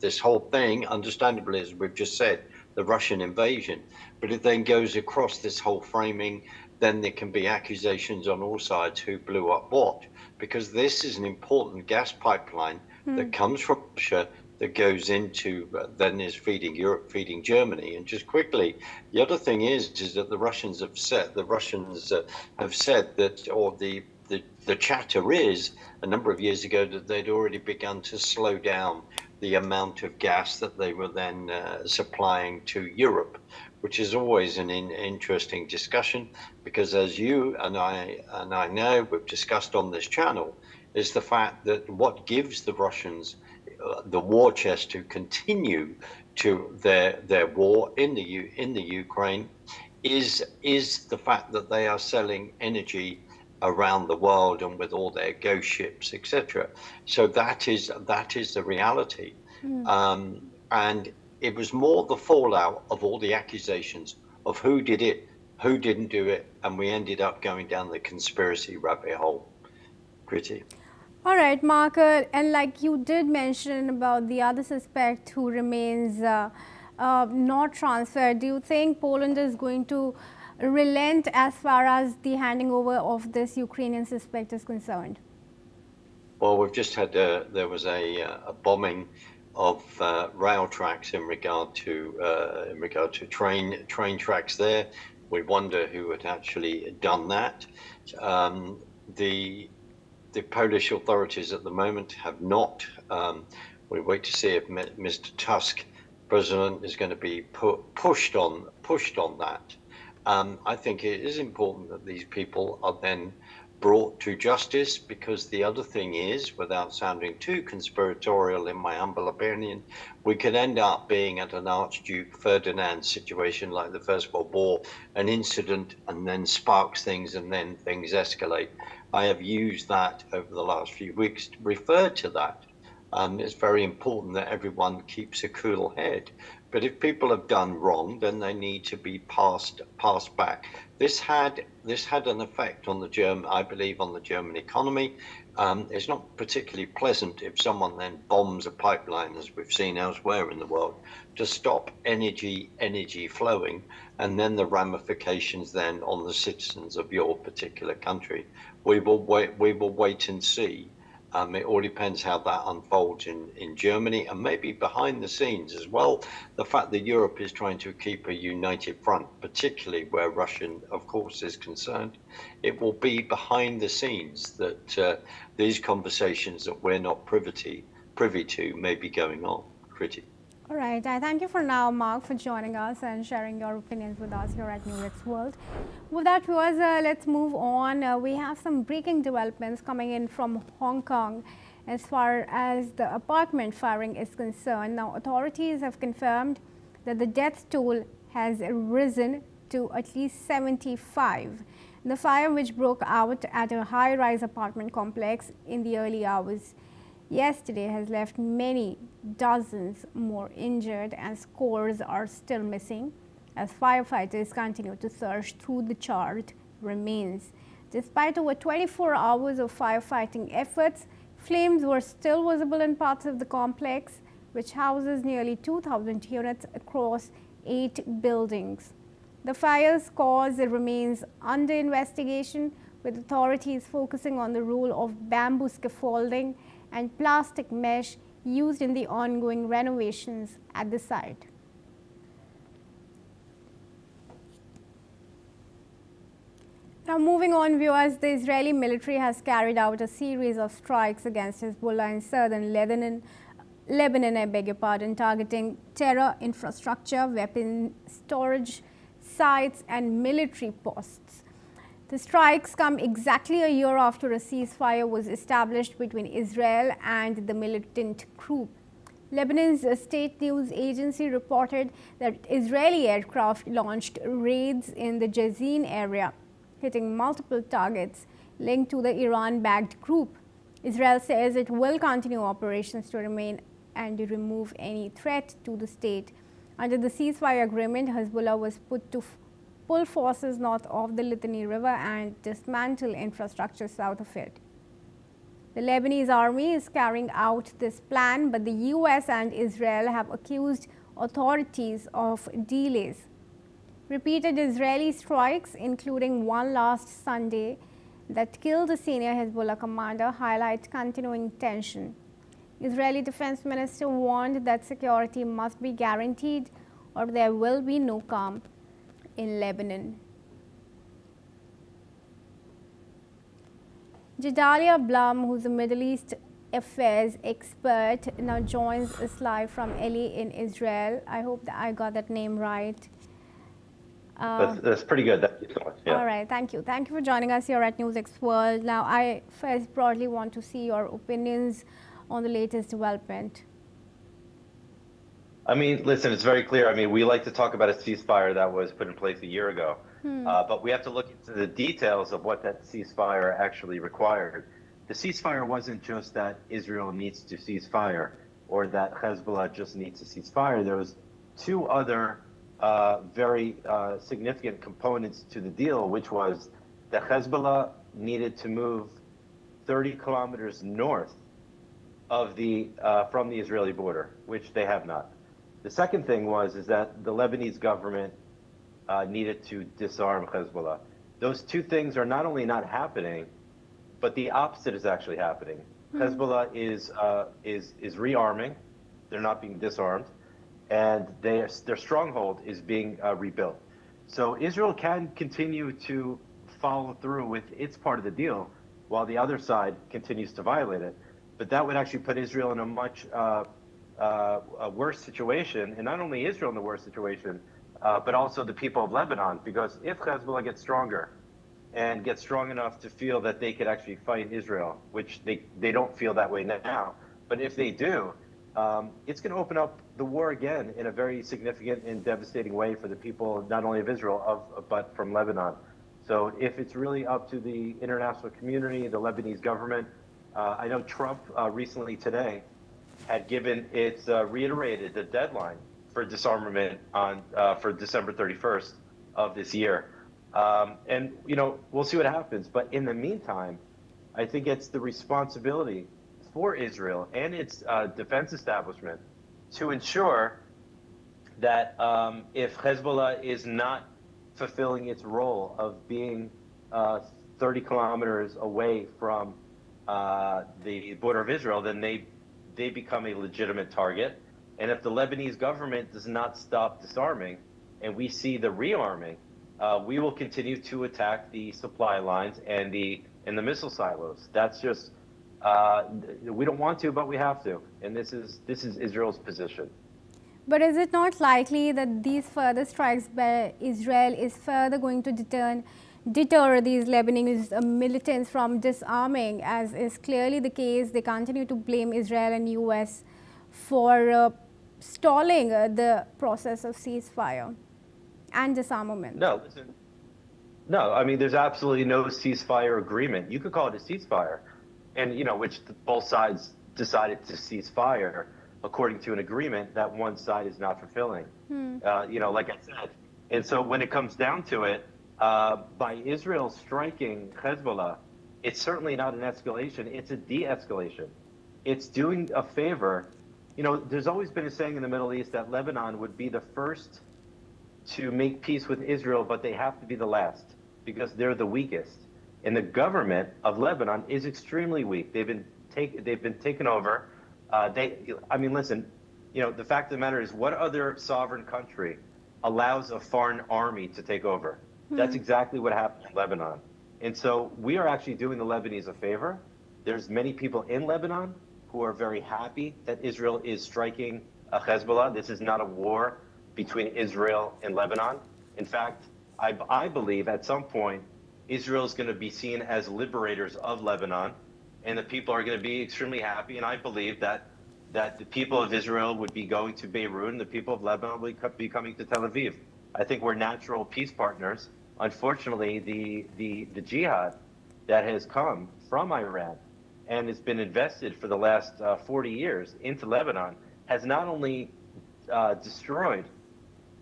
this whole thing, understandably, as we've just said, the Russian invasion. But it then goes across this whole framing, then there can be accusations on all sides who blew up what, because this is an important gas pipeline that comes from Russia that goes into, then is feeding Europe, feeding Germany. And just quickly, the other thing is that the Russians have said that, or the chatter is a number of years ago that they'd already begun to slow down the amount of gas that they were then supplying to Europe, which is always an interesting discussion, because as you and I know, we've discussed on this channel, is the fact that what gives the Russians the war chest to continue to their war in the Ukraine is the fact that they are selling energy around the world and with all their ghost ships, etc. So that is the reality. And it was more the fallout of all the accusations of who did it, who didn't do it, and we ended up going down the conspiracy rabbit hole. Pretty. All right, Mark, and like you did mention about the other suspect who remains not transferred, do you think Poland is going to relent as far as the handing over of this Ukrainian suspect is concerned? Well, we've just had there was a bombing of rail tracks in regard to train tracks there. We wonder who had actually done that. The Polish authorities at the moment have not. We wait to see if Mr. Tusk, President, is going to be pushed on that. I think it is important that these people are then brought to justice, because the other thing is, without sounding too conspiratorial in my humble opinion, we could end up being at an Archduke Ferdinand situation like the First World War, an incident and then sparks things and then things escalate. I have used that over the last few weeks to refer to that. It's very important that everyone keeps a cool head. But if people have done wrong, then they need to be passed back. This had an effect on I believe, on the German economy. It's not particularly pleasant if someone then bombs a pipeline, as we've seen elsewhere in the world, to stop energy flowing, and then the ramifications then on the citizens of your particular country. We will wait and see. It all depends how that unfolds in Germany, and maybe behind the scenes as well. The fact that Europe is trying to keep a united front, particularly where Russia, of course, is concerned, it will be behind the scenes that these conversations that we're not privy to may be going on. Pretty. All right, I thank you for now, Mark, for joining us and sharing your opinions with us here at Newlex World. With that, viewers, let's move on. We have some breaking developments coming in from Hong Kong as far as the apartment firing is concerned. Now, authorities have confirmed that the death toll has risen to at least 75. The fire, which broke out at a high-rise apartment complex in the early hours yesterday, has left many dozens more injured, and scores are still missing as firefighters continue to search through the charred remains. Despite over 24 hours of firefighting efforts, Flames were still visible in parts of the complex, which houses nearly 2,000 units across 8 buildings. The fire's cause remains under investigation, with authorities focusing on the role of bamboo scaffolding and plastic mesh used in the ongoing renovations at the site. Now moving on, viewers, the Israeli military has carried out a series of strikes against Hezbollah in southern Lebanon, targeting terror infrastructure, weapon storage sites and military posts. The strikes come exactly a year after a ceasefire was established between Israel and the militant group. Lebanon's state news agency reported that Israeli aircraft launched raids in the Jazin area, hitting multiple targets linked to the Iran-backed group. Israel says it will continue operations to remain and remove any threat to the state. Under the ceasefire agreement, Hezbollah was put to pull forces north of the Litani River and dismantle infrastructure south of it. The Lebanese army is carrying out this plan, but the US and Israel have accused authorities of delays. Repeated Israeli strikes, including one last Sunday that killed a senior Hezbollah commander, highlight continuing tension. Israeli Defense Minister warned that security must be guaranteed or there will be no calm in Lebanon. Gedalia Blum, who's a Middle East affairs expert, now joins us live from Eli in Israel. I hope that I got that name right. That's pretty good. Thank you so much. Yeah. All right, thank you. Thank you for joining us here at News X World. Now, I first broadly want to see your opinions on the latest development. I mean, listen, it's very clear. I mean, we like to talk about a ceasefire that was put in place a year ago, but we have to look into the details of what that ceasefire actually required. The ceasefire wasn't just that Israel needs to cease fire or that Hezbollah just needs to cease fire. There was two other very significant components to the deal, which was that Hezbollah needed to move 30 kilometers north of the from the Israeli border, which they have not. The second thing is that the Lebanese government needed to disarm Hezbollah. Those two things are not only not happening, but the opposite is actually happening. Hezbollah is rearming; they're not being disarmed, and their stronghold is being rebuilt. So Israel can continue to follow through with its part of the deal, while the other side continues to violate it. But that would actually put Israel in a much a worse situation, and not only Israel in the worst situation, but also the people of Lebanon, because if Hezbollah gets stronger and gets strong enough to feel that they could actually fight Israel, which they don't feel that way now, but if they do, it's going to open up the war again in a very significant and devastating way for the people, not only of Israel, but from Lebanon. So if it's really up to the international community, the Lebanese government, I know Trump recently today had reiterated the deadline for disarmament for December 31st of this year. And, we'll see what happens. But in the meantime, I think it's the responsibility for Israel and its defense establishment to ensure that if Hezbollah is not fulfilling its role of being 30 kilometers away from the border of Israel, then they become a legitimate target. And if the Lebanese government does not stop disarming and we see the rearming, we will continue to attack the supply lines and the missile silos. That's just we don't want to, but we have to. And this is Israel's position. But is it not likely that these further strikes by Israel is further going to deter these Lebanese militants from disarming, as is clearly the case? They continue to blame Israel and US for stalling the process of ceasefire and disarmament. No, listen. No, I mean, there's absolutely no ceasefire agreement. You could call it a ceasefire, and which both sides decided to cease fire according to an agreement that one side is not fulfilling. Like I said. And so when it comes down to it, by Israel striking Hezbollah It's certainly not an escalation, it's a de-escalation. It's doing a favor. You know, there's always been a saying in the Middle East that Lebanon would be the first to make peace with Israel, but they have to be the last because they're the weakest. And the government of Lebanon is extremely weak. They've been taken over. Listen, you know, the fact of the matter is, what other sovereign country allows a foreign army to take over? That's exactly what happened in Lebanon. And so we are actually doing the Lebanese a favor. There's many people in Lebanon who are very happy that Israel is striking Hezbollah. This is not a war between Israel and Lebanon. In fact, I believe at some point, Israel is going to be seen as liberators of Lebanon, and the people are going to be extremely happy. And I believe that the people of Israel would be going to Beirut, and the people of Lebanon would be coming to Tel Aviv. I think we're natural peace partners. Unfortunately, the jihad that has come from Iran and has been invested for the last 40 years into Lebanon has not only destroyed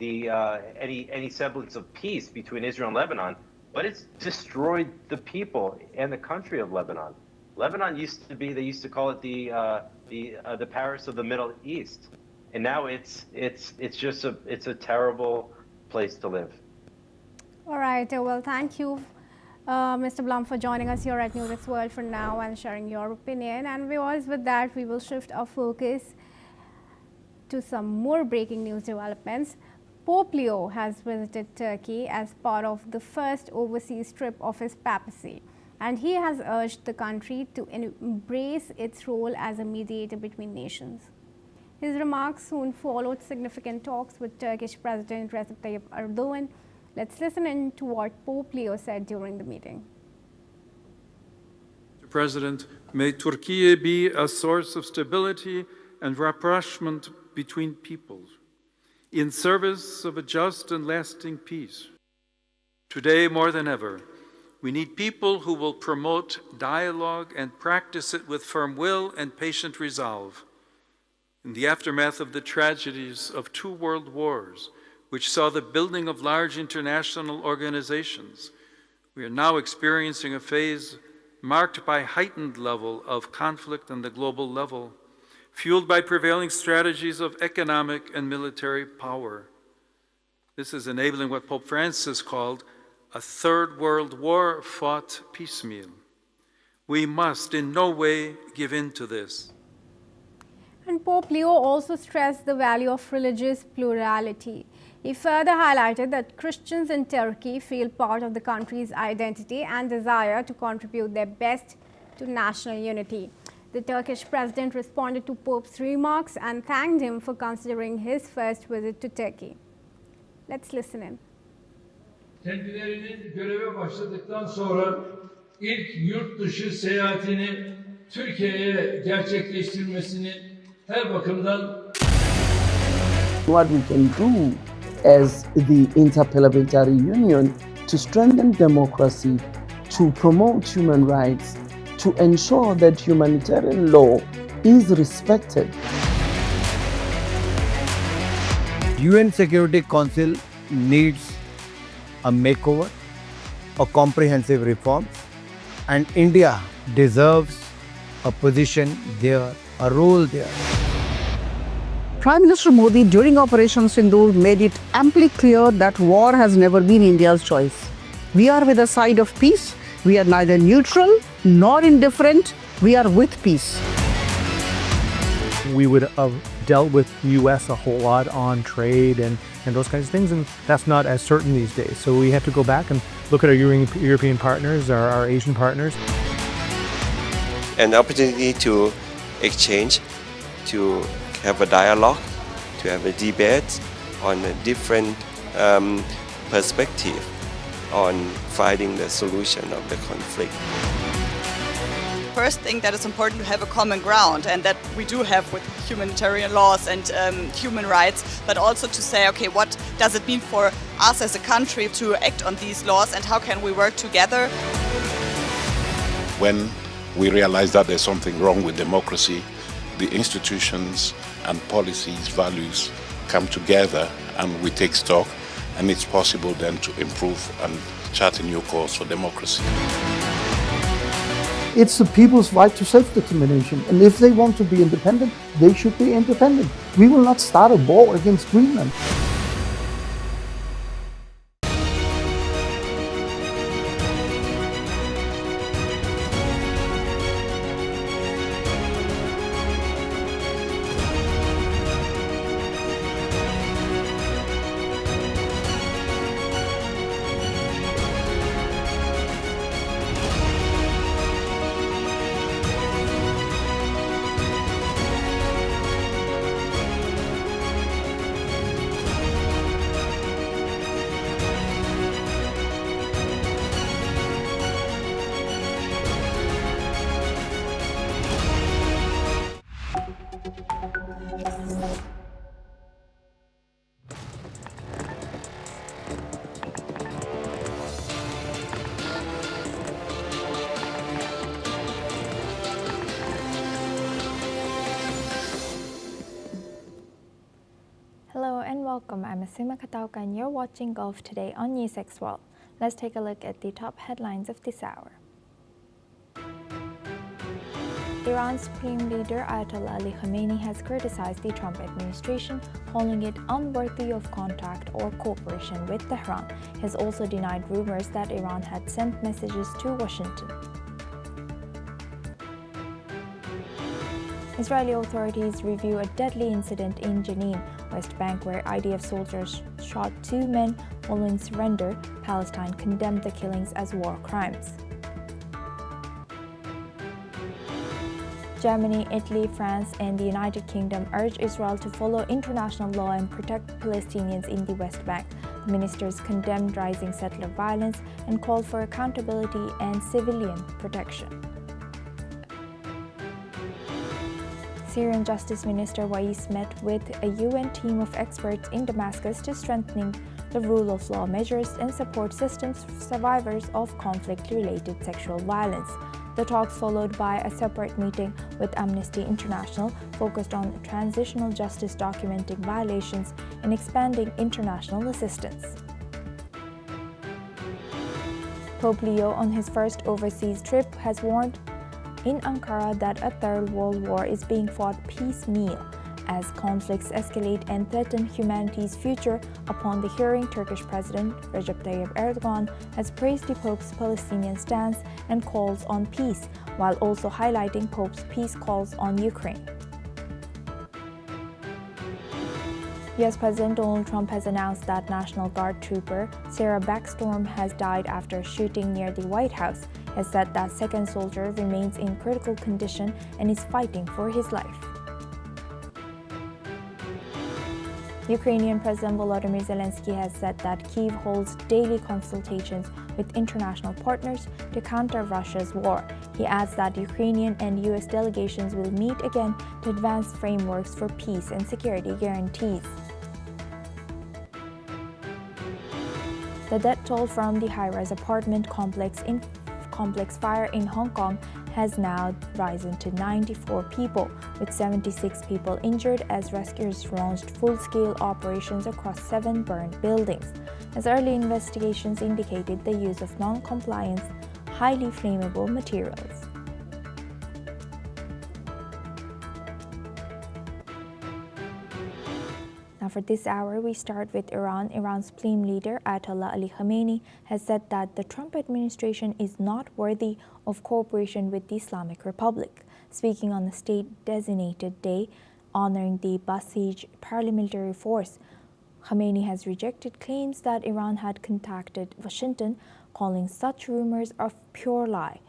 any semblance of peace between Israel and Lebanon, but it's destroyed the people and the country of Lebanon. Lebanon used to be, they used to call it the Paris of the Middle East, and now it's a terrible place to live. All right. Well, thank you, Mr. Blum, for joining us here at News This World for now and sharing your opinion. And viewers, with that, we will shift our focus to some more breaking news developments. Pope Leo has visited Turkey as part of the first overseas trip of his papacy, and he has urged the country to embrace its role as a mediator between nations. His remarks soon followed significant talks with Turkish President Recep Tayyip Erdogan. Let's listen in to what Pope Leo said during the meeting. Mr. President, may Turkey be a source of stability and rapprochement between peoples, in service of a just and lasting peace. Today, more than ever, we need people who will promote dialogue and practice it with firm will and patient resolve. In the aftermath of the tragedies of 2 world wars, which saw the building of large international organizations, we are now experiencing a phase marked by heightened level of conflict on the global level, fueled by prevailing strategies of economic and military power. This is enabling what Pope Francis called a 3rd World War fought piecemeal. We must in no way give in to this. And Pope Leo also stressed the value of religious plurality. He further highlighted that Christians in Turkey feel part of the country's identity and desire to contribute their best to national unity. The Turkish president responded to Pope's remarks and thanked him for considering his first visit to Turkey. Let's listen in. Kendilerinin göreve başladıktan sonra ilk yurt dışı seyahatini Türkiye'ye gerçekleştirmesini her bakımdan what we can do as the Interparliamentary Union to strengthen democracy, to promote human rights, to ensure that humanitarian law is respected. UN Security Council needs a makeover, a comprehensive reform, and India deserves a position there, a role there. Prime Minister Modi during Operation Sindoor made it amply clear that war has never been India's choice. We are with the side of peace. We are neither neutral nor indifferent. We are with peace. We would have dealt with US a whole lot on trade and those kinds of things, and that's not as certain these days. So we have to go back and look at our European partners, our Asian partners. An opportunity to exchange, to have a dialogue, to have a debate on a different perspective on finding the solution of the conflict. First thing that is important to have a common ground, and that we do have with humanitarian laws and human rights, but also to say, okay, what does it mean for us as a country to act on these laws and how can we work together? When we realize that there's something wrong with democracy, the institutions and policies, values come together and we take stock, and it's possible then to improve and chart a new course for democracy. It's the people's right to self-determination. And if they want to be independent, they should be independent. We will not start a war against Greenland. Hello and welcome. I'm Asima Katauka and you're watching Gulf Today on News X World. Let's take a look at the top headlines of this hour. Iran's Supreme Leader Ayatollah Ali Khamenei has criticized the Trump administration, calling it unworthy of contact or cooperation with Tehran. He has also denied rumors that Iran had sent messages to Washington. Israeli authorities review a deadly incident in Jenin, West Bank, where IDF soldiers shot 2 men following surrender. Palestine condemned the killings as war crimes. Germany, Italy, France, and the United Kingdom urge Israel to follow international law and protect Palestinians in the West Bank. The ministers condemned rising settler violence and called for accountability and civilian protection. Syrian Justice Minister Wais met with a UN team of experts in Damascus to strengthen the rule of law measures and support systems for survivors of conflict-related sexual violence. The talks followed by a separate meeting with Amnesty International focused on transitional justice documenting violations and expanding international assistance. Pope Leo, on his first overseas trip, has warned in Ankara that a third world war is being fought piecemeal as conflicts escalate and threaten humanity's future. Upon the hearing, Turkish President Recep Tayyip Erdogan has praised the Pope's Palestinian stance and calls on peace, while also highlighting Pope's peace calls on Ukraine. U.S. President Donald Trump has announced that National Guard trooper Sarah Backstorm has died after a shooting near the White House. He has said that second soldier remains in critical condition and is fighting for his life. Ukrainian President Volodymyr Zelensky has said that Kyiv holds daily consultations with international partners to counter Russia's war. He adds that Ukrainian and U.S. delegations will meet again to advance frameworks for peace and security guarantees. The death toll from the high-rise apartment complex fire in Hong Kong has now risen to 94 people, with 76 people injured as rescuers launched full-scale operations across 7 burned buildings, as early investigations indicated the use of non-compliant, highly flammable materials. Now for this hour, we start with Iran. Iran's Supreme Leader Ayatollah Ali Khamenei has said that the Trump administration is not worthy of cooperation with the Islamic Republic. Speaking on the state-designated day honoring the Basij paramilitary force, Khamenei has rejected claims that Iran had contacted Washington, calling such rumors a pure lie.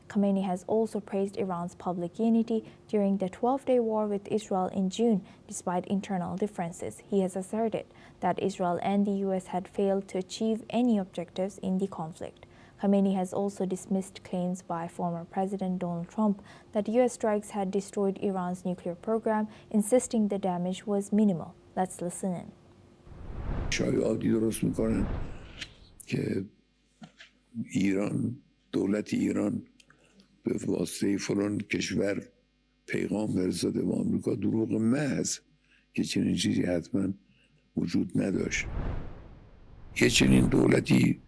Khamenei has also praised Iran's public unity during the 12-day war with Israel in June, despite internal differences. He has asserted that Israel and the U.S. had failed to achieve any objectives in the conflict. Khamenei has also dismissed claims by former President Donald Trump that U.S. strikes had destroyed Iran's nuclear program, insisting the damage was minimal. Let's listen in. شایعاتی درست میکنن که دولت ایران به واسطه فلان کشور پیغام فرستاده به آمریکا. دروغ محض که چنین چیزی حتما وجود نداشت. یه چنین دولتی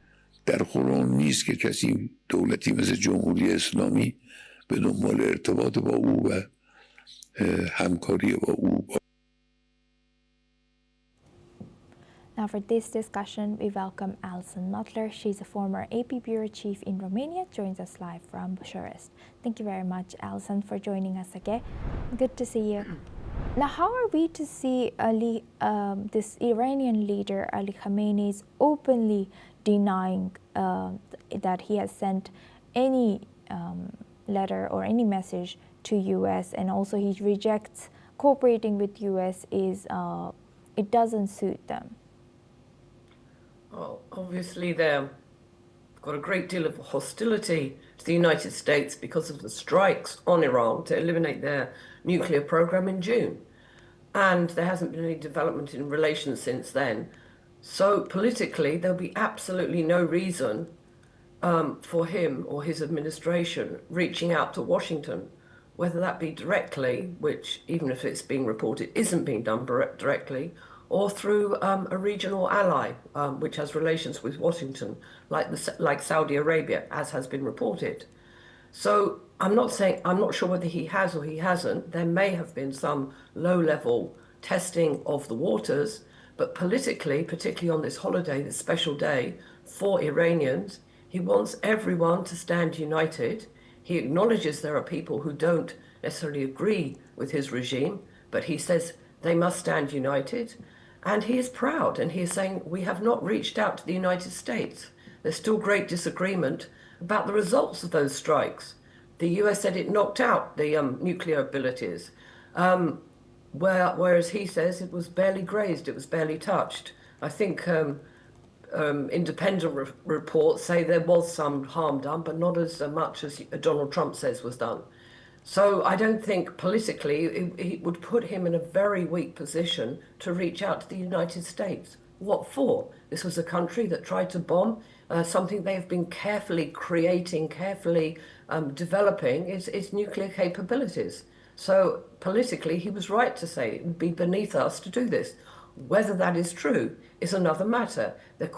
در قرآن نیست که کسی دولتی مثل جمهوری اسلامی به دنبال ارتباط با او و همکاری با او. Now for this discussion, we welcome Alison Nutler. She's a former AP Bureau Chief in Romania, joins us live from Bucharest. Thank you very much, Alison, for joining us again. Good to see you. Now, how are we to see this Iranian leader, Ali Khamenei, is openly denying that he has sent any letter or any message to U.S., and also he rejects cooperating with U.S. It doesn't suit them? Well, obviously they've got a great deal of hostility to the United States because of the strikes on Iran to eliminate their nuclear program in June. And there hasn't been any development in relations since then. So politically, there'll be absolutely no reason for him or his administration reaching out to Washington, whether that be directly, which even if it's being reported isn't being done directly, or through a regional ally which has relations with Washington, like Saudi Arabia, as has been reported. So I'm not sure whether he has or he hasn't. There may have been some low-level testing of the waters, but politically, particularly on this holiday, this special day for Iranians, he wants everyone to stand united. He acknowledges there are people who don't necessarily agree with his regime, but he says they must stand united. And he is proud, and he is saying, we have not reached out to the United States. There's still great disagreement about the results of those strikes. The US said it knocked out the nuclear abilities, whereas he says it was barely grazed, it was barely touched. I think independent reports say there was some harm done, but not as much as Donald Trump says was done. So I don't think politically it would put him in a very weak position to reach out to the United States. What for? This was a country that tried to bomb something they have been carefully creating, carefully developing its nuclear capabilities. So politically, he was right to say it would be beneath us to do this. Whether that is true is another matter. There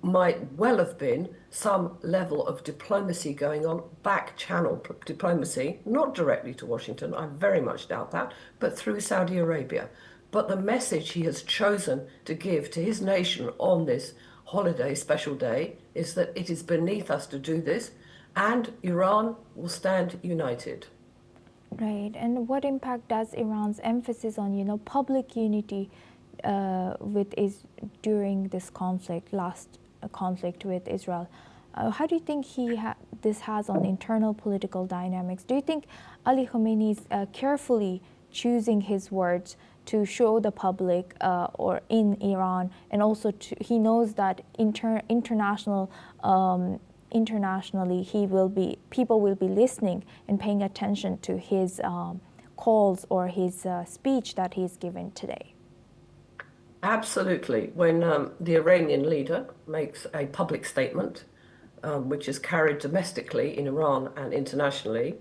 might well have been some level of diplomacy going on, back channel diplomacy, not directly to Washington, I very much doubt that, but through Saudi Arabia. But the message he has chosen to give to his nation on this holiday, special day, is that it is beneath us to do this, and Iran will stand united. Right, and what impact does Iran's emphasis on, public unity during this last conflict with Israel? How do you think this has on internal political dynamics? Do you think Ali Khamenei is carefully choosing his words to show the public or in Iran, and also he knows that internationally people will be listening and paying attention to his calls or his speech that he's given today? Absolutely. When the Iranian leader makes a public statement, which is carried domestically in Iran and internationally,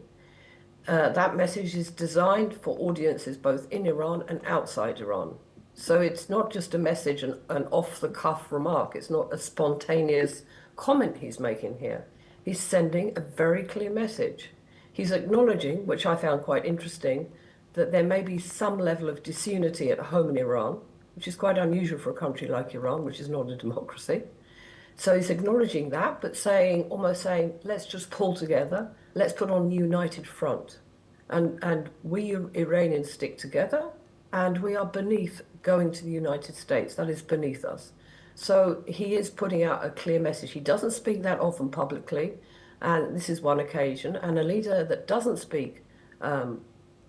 that message is designed for audiences both in Iran and outside Iran. So it's not just a message, an off-the-cuff remark. It's not a spontaneous comment he's making here. He's sending a very clear message. He's acknowledging, which I found quite interesting, that there may be some level of disunity at home in Iran, which is quite unusual for a country like Iran, which is not a democracy. So he's acknowledging that, but almost saying, let's just pull together, let's put on a united front. And we Iranians stick together, and we are beneath going to the United States. That is beneath us. So he is putting out a clear message. He doesn't speak that often publicly, and this is one occasion. And a leader that doesn't speak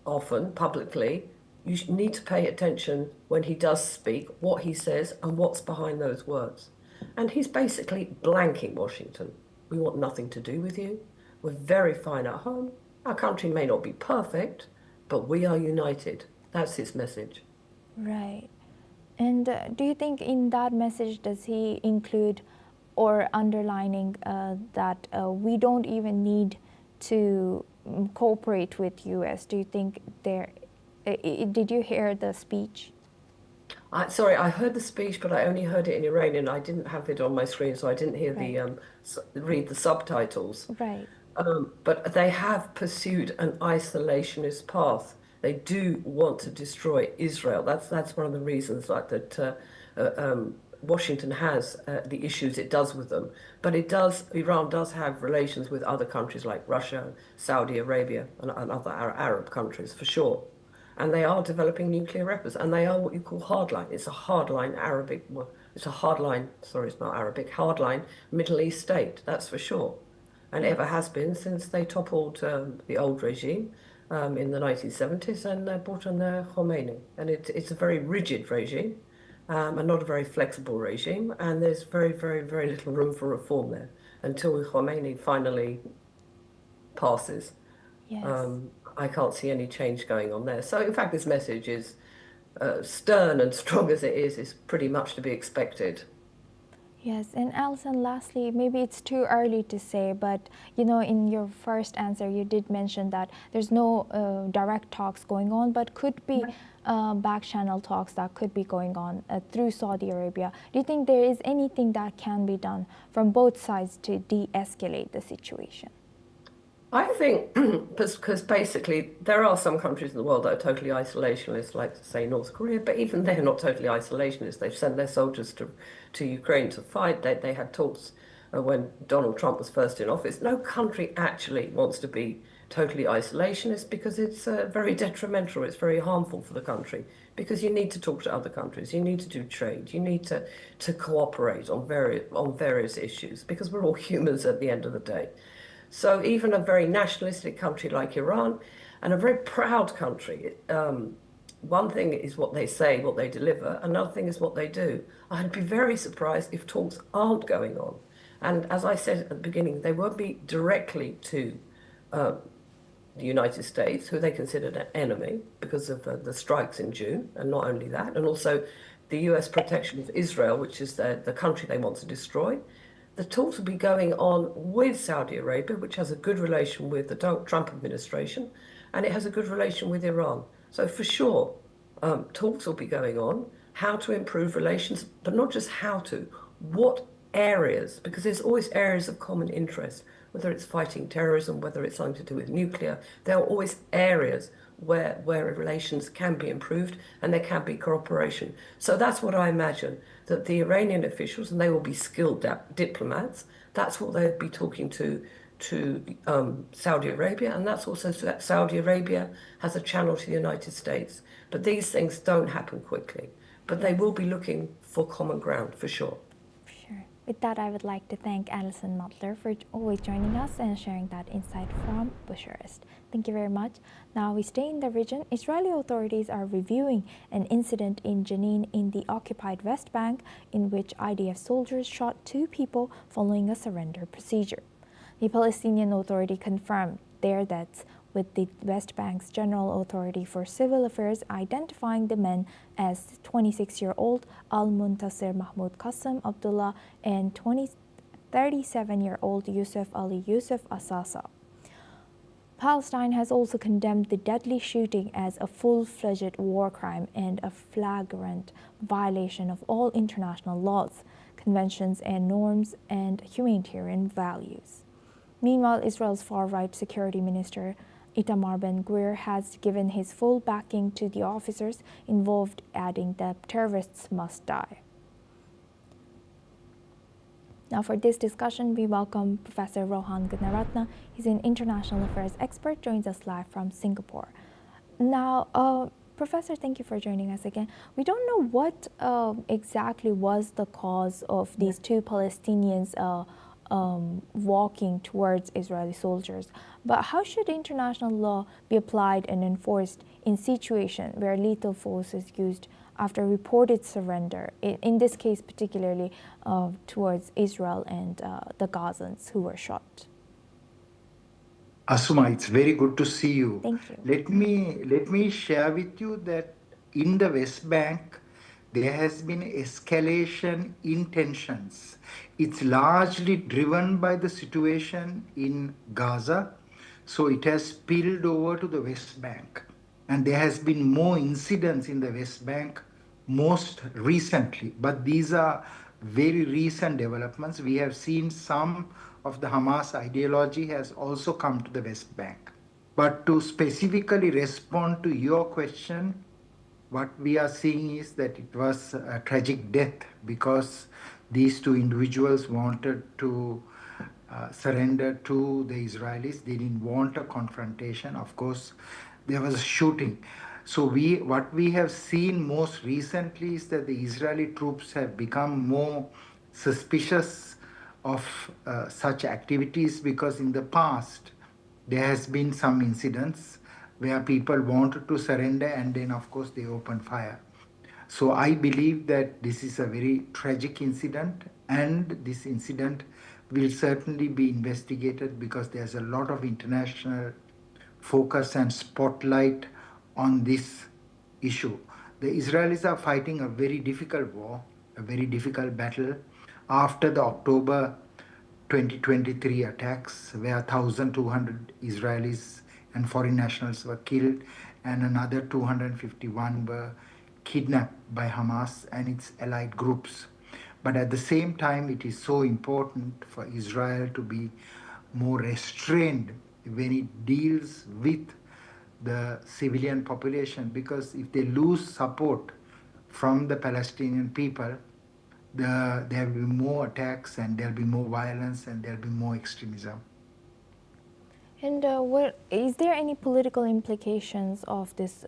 often publicly, you need to pay attention when he does speak, what he says and what's behind those words. And he's basically blanking Washington. We want nothing to do with you. We're very fine at home. Our country may not be perfect, but we are united. That's his message. Right. And do you think in that message does he include or underlining that we don't even need to cooperate with U.S.? Do you think did you hear the speech? Sorry, I heard the speech, but I only heard it in Iranian. I didn't have it on my screen, so I didn't hear read the subtitles. Right. But they have pursued an isolationist path. They do want to destroy Israel. That's one of the reasons, like that. Washington has the issues it does with them, but Iran does have relations with other countries like Russia, Saudi Arabia, and other Arab countries for sure. And they are developing nuclear weapons, and they are what you call hardline. It's a hardline Arabic, well, it's a hardline, sorry, it's not Arabic, hardline Middle East state, that's for sure. And ever has been since they toppled the old regime in the 1970s and brought in Khomeini. And it's a very rigid regime. And not a very flexible regime, and there's very, very, very little room for reform there until Khomeini finally passes. Yes. I can't see any change going on there. So, in fact, this message is stern and strong as it is pretty much to be expected. Yes, and Alison, lastly, maybe it's too early to say, but you know, in your first answer, you did mention that there's no direct talks going on, but could be back channel talks that could be going on through Saudi Arabia. Do you think there is anything that can be done from both sides to de-escalate the situation? I think, because basically there are some countries in the world that are totally isolationist, like say North Korea, but even they're not totally isolationist. They've sent their soldiers to Ukraine to fight. They had talks when Donald Trump was first in office. No country actually wants to be totally isolationist because it's very detrimental. It's very harmful for the country because you need to talk to other countries. You need to do trade. You need to cooperate on various issues because we're all humans at the end of the day. So even a very nationalistic country like Iran and a very proud country, one thing is what they say, what they deliver, another thing is what they do. I'd be very surprised if talks aren't going on. And as I said at the beginning, they won't be directly to the United States, who they considered an enemy because of the strikes in June, and not only that, and also the US protection of Israel, which is the country they want to destroy. The talks will be going on with Saudi Arabia, which has a good relation with the Trump administration, and it has a good relation with Iran. So for sure, talks will be going on, how to improve relations, but not just how to, what areas, because there's always areas of common interest, whether it's fighting terrorism, whether it's something to do with nuclear, there are always areas where relations can be improved and there can be cooperation. So that's what I imagine, that the Iranian officials, and they will be skilled diplomats, that's what they'll be talking to Saudi Arabia, and that's also Saudi Arabia has a channel to the United States. But these things don't happen quickly, but they will be looking for common ground for sure. With that, I would like to thank Alison Mutler for always joining us and sharing that insight from Bucharest. Thank you very much. Now we stay in the region. Israeli authorities are reviewing an incident in Jenin in the occupied West Bank in which IDF soldiers shot 2 people following a surrender procedure. The Palestinian Authority confirmed their deaths, with the West Bank's General Authority for Civil Affairs identifying the men as 26-year-old Al-Muntasir Mahmoud Qassem Abdullah and 37-year-old Yusuf Ali Yusuf Asasa. Palestine has also condemned the deadly shooting as a full-fledged war crime and a flagrant violation of all international laws, conventions and norms and humanitarian values. Meanwhile, Israel's far-right security minister Itamar Ben-Gvir has given his full backing to the officers involved, adding that terrorists must die. Now for this discussion, we welcome Professor Rohan Gunaratne. He's an international affairs expert, joins us live from Singapore. Now, Professor, thank you for joining us again. We don't know what exactly was the cause of these 2 Palestinians walking towards Israeli soldiers. But how should international law be applied and enforced in situations where lethal force is used after reported surrender, in this case particularly towards Israel and the Gazans who were shot? Asuma, it's very good to see you. Thank you. Let me share with you that in the West Bank, there has been escalation in tensions. It's largely driven by the situation in Gaza, so it has spilled over to the West Bank. And there has been more incidents in the West Bank most recently, but these are very recent developments. We have seen some of the Hamas ideology has also come to the West Bank. But to specifically respond to your question, what we are seeing is that it was a tragic death because these two individuals wanted to surrender to the Israelis. They didn't want a confrontation. Of course, there was a shooting. So what we have seen most recently is that the Israeli troops have become more suspicious of such activities because in the past there has been some incidents where people wanted to surrender and then of course they opened fire. So I believe that this is a very tragic incident and this incident will certainly be investigated because there's a lot of international focus and spotlight on this issue. The Israelis are fighting a very difficult war, a very difficult battle after the October 2023 attacks where 1,200 Israelis and foreign nationals were killed and another 251 were kidnapped by Hamas and its allied groups. But at the same time, it is so important for Israel to be more restrained when it deals with the civilian population, because if they lose support from the Palestinian people, there will be more attacks and there will be more violence and there will be more extremism. And is there any political implications of this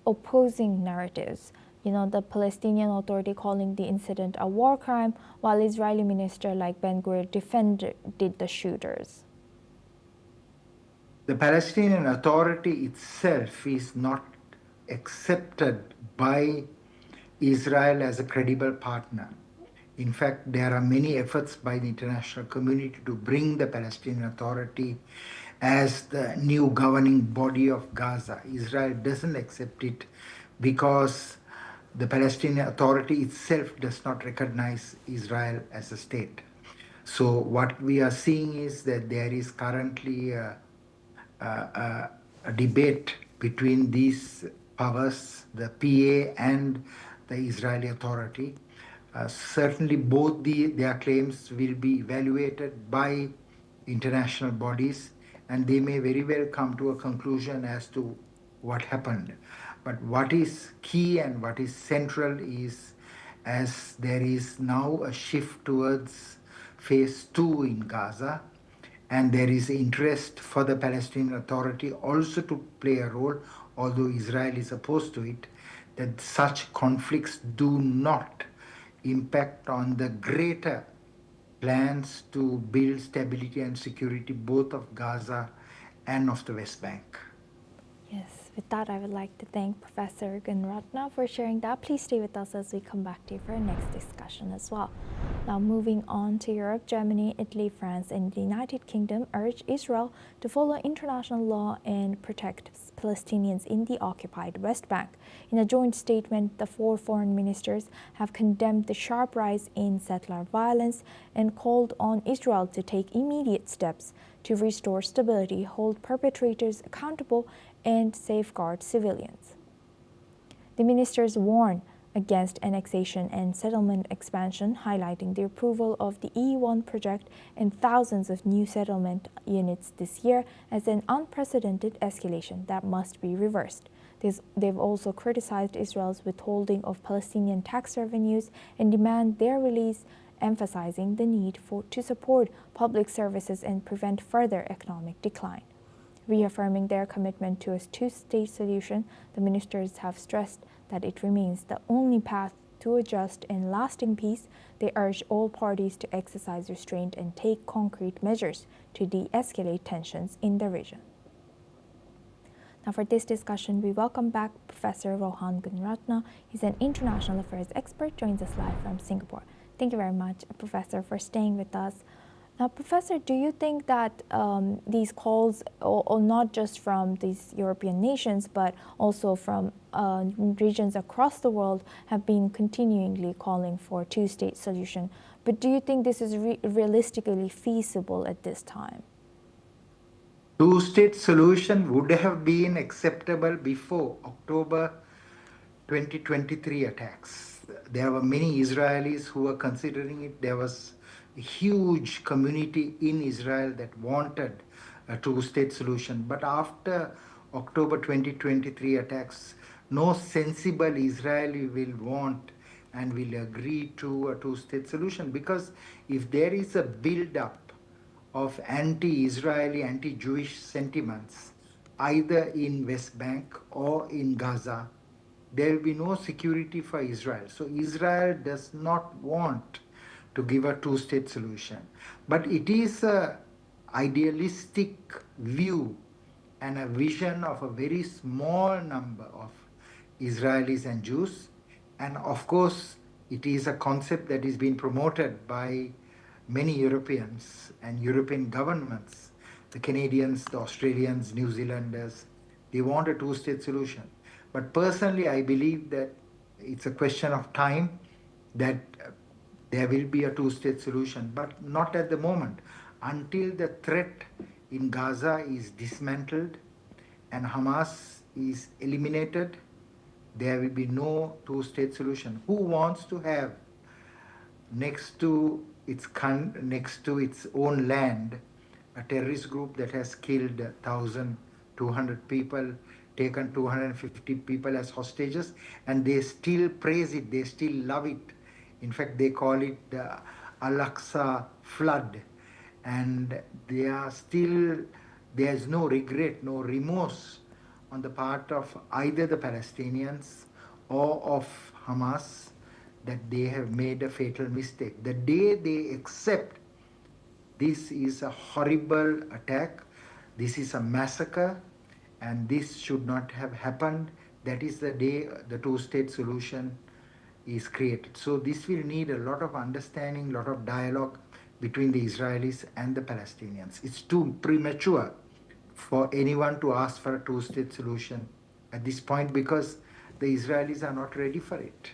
opposing narratives? You know, the Palestinian Authority calling the incident a war crime, while Israeli minister like Ben-Gvir defended the shooters. The Palestinian Authority itself is not accepted by Israel as a credible partner. In fact, there are many efforts by the international community to bring the Palestinian Authority as the new governing body of Gaza. Israel doesn't accept it because the Palestinian Authority itself does not recognize Israel as a state. So what we are seeing is that there is currently a debate between these powers, the PA and the Israeli Authority. Certainly both their claims will be evaluated by international bodies and they may very well come to a conclusion as to what happened. But what is key and what is central is, as there is now a shift towards phase 2 in Gaza, and there is interest for the Palestinian Authority also to play a role, although Israel is opposed to it, that such conflicts do not impact on the greater plans to build stability and security both of Gaza and of the West Bank. Yes, with that I would like to thank Professor Gunratna for sharing that. Please stay with us as we come back to you for our next discussion as well. Now moving on to Europe, Germany, Italy, France and the United Kingdom urge Israel to follow international law and protect Palestinians in the occupied West Bank. In a joint statement, the four foreign ministers have condemned the sharp rise in settler violence and called on Israel to take immediate steps to restore stability, hold perpetrators accountable and safeguard civilians. The ministers warn against annexation and settlement expansion, highlighting the approval of the E1 project and thousands of new settlement units this year as an unprecedented escalation that must be reversed. They've also criticized Israel's withholding of Palestinian tax revenues and demand their release, emphasizing the need to support public services and prevent further economic decline. Reaffirming their commitment to a two-state solution, the ministers have stressed that it remains the only path to a just and lasting peace. They urge all parties to exercise restraint and take concrete measures to de-escalate tensions in the region. Now for this discussion, we welcome back Professor Rohan Gunratna. He's an international affairs expert, joins us live from Singapore. Thank you very much, Professor, for staying with us. Now, Professor, do you think that these calls, or not just from these European nations, but also from regions across the world, have been continually calling for a two-state solution? But do you think this is realistically feasible at this time? Two-state solution would have been acceptable before October 2023 attacks. there were many Israelis who were considering it. There was a huge community in Israel that wanted a two-state solution. But after October 2023 attacks, no sensible Israeli will want and will agree to a two-state solution, because if there is a build-up of anti-Israeli, anti-Jewish sentiments, either in West Bank or in Gaza, there will be no security for Israel. So Israel does not want to give a two-state solution. But it is an idealistic view and a vision of a very small number of Israelis and Jews. And of course, it is a concept that is being promoted by many Europeans and European governments, the Canadians, the Australians, New Zealanders. They want a two-state solution. But personally, I believe that it's a question of time that there will be a two-state solution, but not at the moment. Until the threat in Gaza is dismantled and Hamas is eliminated, there will be no two-state solution. Who wants to have next to its own land a terrorist group that has killed 1,200 people, taken 250 people as hostages, and they still praise it, they still love it. In fact, they call it the Al-Aqsa flood, and they are still, there's no regret, no remorse on the part of either the Palestinians or of Hamas that they have made a fatal mistake. The day they accept this is a horrible attack, this is a massacre, and this should not have happened, that is the day the two-state solution is created. So this will need a lot of understanding, a lot of dialogue between the Israelis and the Palestinians. It's too premature for anyone to ask for a two-state solution at this point, because the Israelis are not ready for it.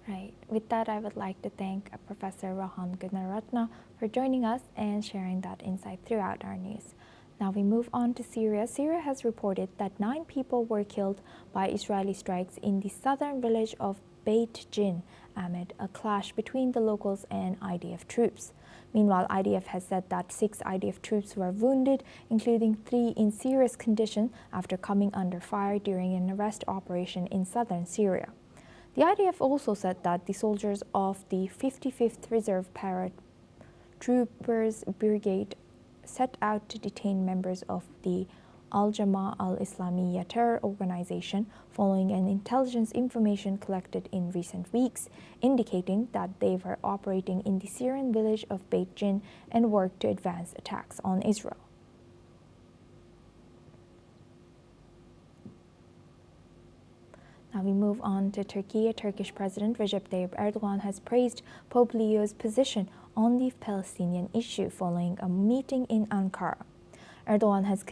Right. With that, I would like to thank Professor Rohan Gunaratna for joining us and sharing that insight throughout our news. Now we move on to Syria. Syria has reported that 9 people were killed by Israeli strikes in the southern village of Beit Jin amid a clash between the locals and IDF troops. Meanwhile, IDF has said that 6 IDF troops were wounded, including 3 in serious condition after coming under fire during an arrest operation in southern Syria. The IDF also said that the soldiers of the 55th Reserve Paratroopers Brigade set out to detain members of the Al-Jama'a al-Islamiyya terror organization following an intelligence information collected in recent weeks, indicating that they were operating in the Syrian village of Beit Jin and worked to advance attacks on Israel. Now we move on to Turkey. Turkish President Recep Tayyip Erdogan has praised Pope Leo's position on the Palestinian issue following a meeting in Ankara. Erdogan has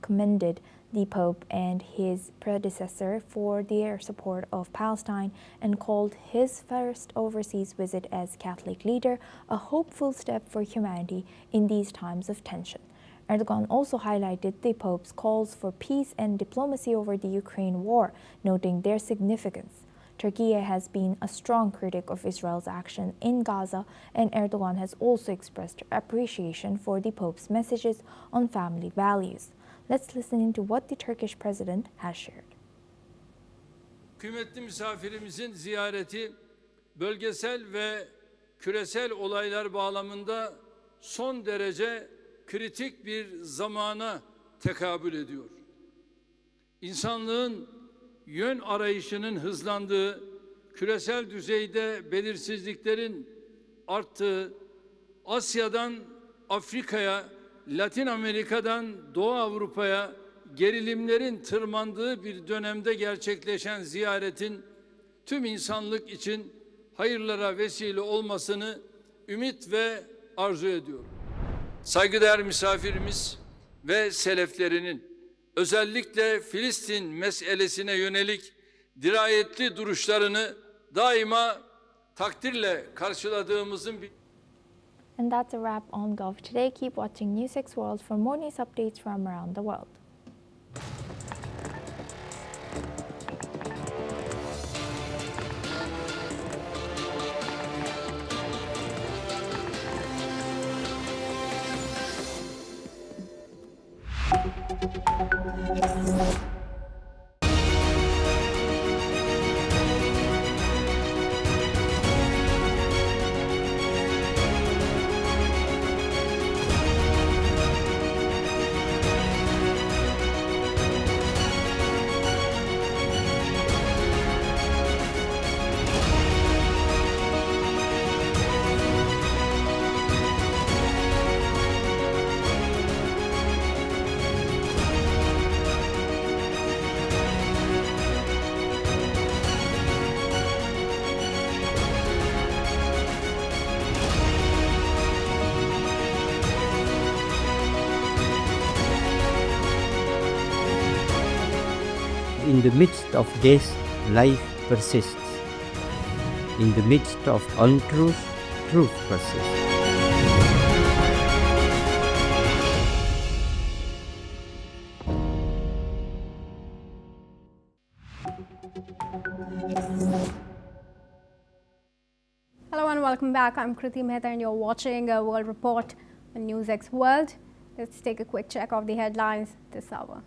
commended the Pope and his predecessor for their support of Palestine and called his first overseas visit as Catholic leader a hopeful step for humanity in these times of tension. Erdogan also highlighted the Pope's calls for peace and diplomacy over the Ukraine war, noting their significance. Turkey has been a strong critic of Israel's action in Gaza, and Erdogan has also expressed appreciation for the Pope's messages on family values. Let's listen into what the Turkish president has shared. Kıymetli misafirimizin ziyareti bölgesel ve küresel olaylar bağlamında son derece kritik bir zamana tekabül ediyor. İnsanlığın yön arayışının hızlandığı, küresel düzeyde belirsizliklerin arttığı, Asya'dan Afrika'ya, Latin Amerika'dan Doğu Avrupa'ya gerilimlerin tırmandığı bir dönemde gerçekleşen ziyaretin tüm insanlık için hayırlara vesile olmasını ümit ve arzu ediyorum. Saygıdeğer misafirimiz ve seleflerinin özellikle Filistin meselesine yönelik dirayetli duruşlarını daima takdirle karşıladığımızın bir... And that's a wrap on Gulf Today. Keep watching News 6 World for more news updates from around the world. In the midst of this, life persists. In the midst of untruth, truth persists. Hello and welcome back. I'm Kriti Mehta and you're watching a World Report on NewsX World. Let's take a quick check of the headlines this hour.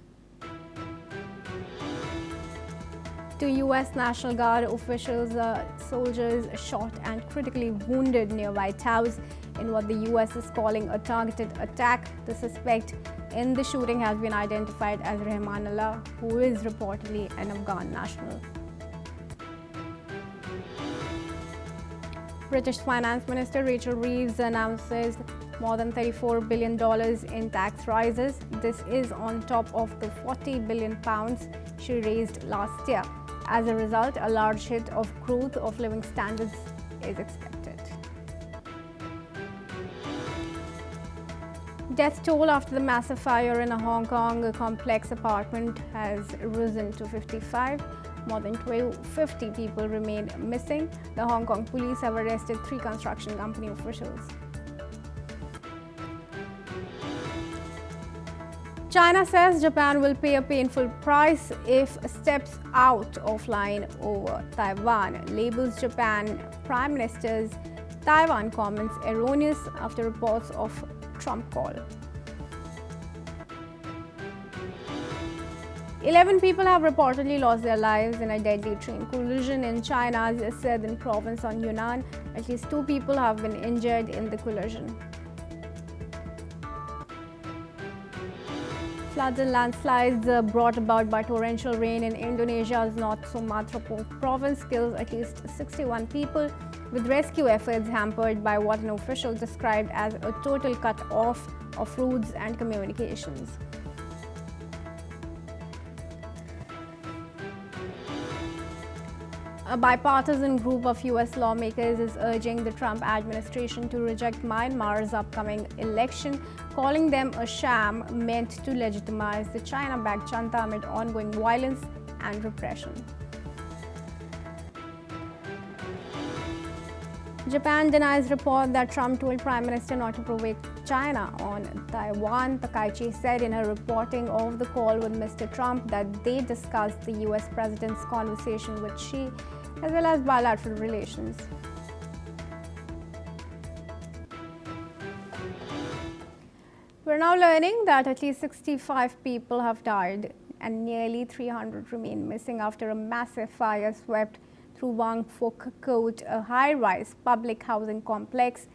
Two U.S. National Guard officials, soldiers shot and critically wounded near White House in what the U.S. is calling a targeted attack. The suspect in the shooting has been identified as Rahmanullah, who is reportedly an Afghan national. British Finance Minister Rachel Reeves announces more than $34 billion in tax rises. This is on top of the £40 billion she raised last year. As a result, a large hit of growth of living standards is expected. Death toll after the massive fire in a Hong Kong complex apartment has risen to 55. More than 50 people remain missing. The Hong Kong police have arrested 3 construction company officials. China says Japan will pay a painful price if steps out of line over Taiwan. Labels Japan Prime Minister's Taiwan comments erroneous after reports of Trump call. 11 people have reportedly lost their lives in a deadly train collision in China's southern province on Yunnan. At least 2 people have been injured in the collision. Floods and landslides brought about by torrential rain in Indonesia's North Sumatra province killed at least 61 people, with rescue efforts hampered by what an official described as a total cut-off of roads and communications. A bipartisan group of U.S. lawmakers is urging the Trump administration to reject Myanmar's upcoming election, calling them a sham meant to legitimize the China-backed junta amid ongoing violence and repression. Japan denies report that Trump told Prime Minister not to provoke China on Taiwan. Takaichi said in her reporting of the call with Mr. Trump that they discussed the U.S. President's conversation with Xi, as well as bilateral relations. We're now learning that at least 65 people have died and nearly 300 remain missing after a massive fire swept through Wang Fuk Court, a high-rise public housing complex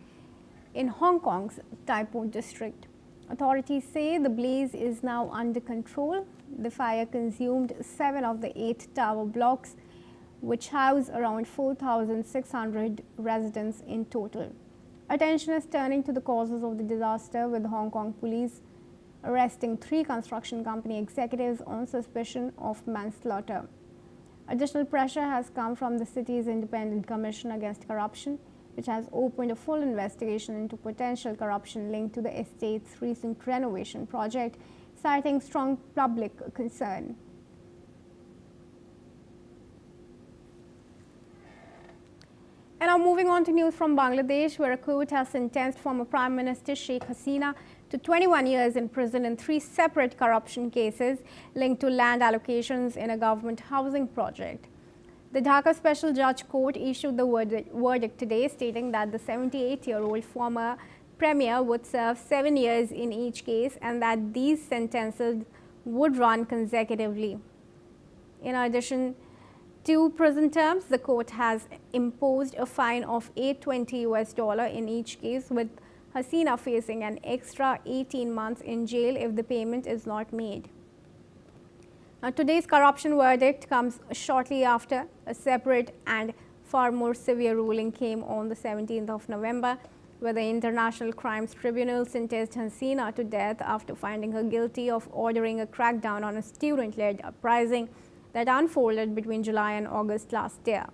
in Hong Kong's Tai Po district. Authorities say the blaze is now under control. The fire consumed 7 of the 8 tower blocks, which house around 4,600 residents in total. Attention is turning to the causes of the disaster, with Hong Kong police arresting 3 construction company executives on suspicion of manslaughter. Additional pressure has come from the city's Independent Commission Against Corruption, which has opened a full investigation into potential corruption linked to the estate's recent renovation project, citing strong public concern. And now moving on to news from Bangladesh, where a court has sentenced former Prime Minister Sheikh Hasina to 21 years in prison in 3 separate corruption cases linked to land allocations in a government housing project. The Dhaka Special Judge Court issued the verdict today, stating that the 78-year-old former premier would serve 7 years in each case and that these sentences would run consecutively. In addition to prison terms, the court has imposed a fine of $820 in each case, with Hasina facing an extra 18 months in jail if the payment is not made. Now, today's corruption verdict comes shortly after a separate and far more severe ruling came on the 17th of November, where the International Crimes Tribunal sentenced Hasina to death after finding her guilty of ordering a crackdown on a student-led uprising that unfolded between July and August last year.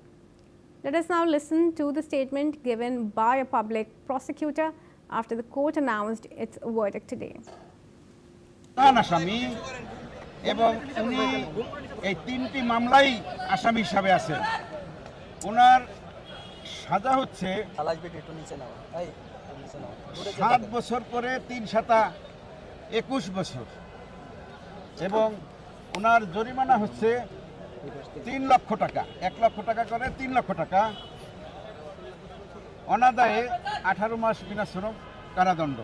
Let us now listen to the statement given by a public prosecutor after the court announced its verdict today. এবং উনি এই তিনটি মামলাই আসামি হিসাবে আছেন। ওনার সাজা হচ্ছে 7 বছর করে 3 সাতা 21 বছর এবং ওনার জরিমানা হচ্ছে 3 লক্ষ টাকা, 1 লক্ষ টাকা করে 3 লক্ষ টাকা, অনাদায়ে 18 মাস বিনা শ্রম কারাদণ্ড।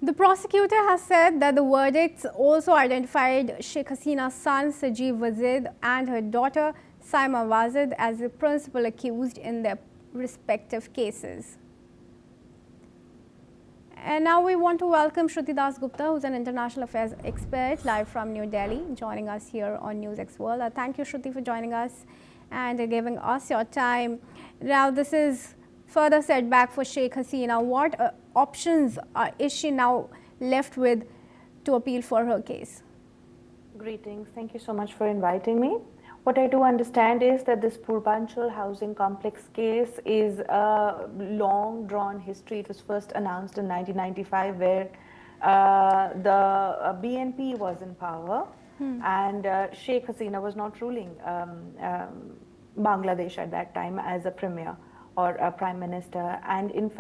The prosecutor has said that the verdicts also identified Sheikh Hasina's son Sajeev Wazid and her daughter Saima Wazid as the principal accused in their respective cases. And now we want to welcome Shruti Das Gupta, who's an international affairs expert, live from New Delhi, joining us here on NewsX World. Thank you, Shruti, for joining us and giving us your time. Now, this is further setback for Sheikh Hasina. What options is she now left with to appeal for her case? Greetings. Thank you so much for inviting me. What I do understand is that this Purbanchal housing complex case is a long drawn history. It was first announced in 1995, where the BNP was in power and Sheikh Hasina was not ruling Bangladesh at that time as a premier or a prime minister. And in fact,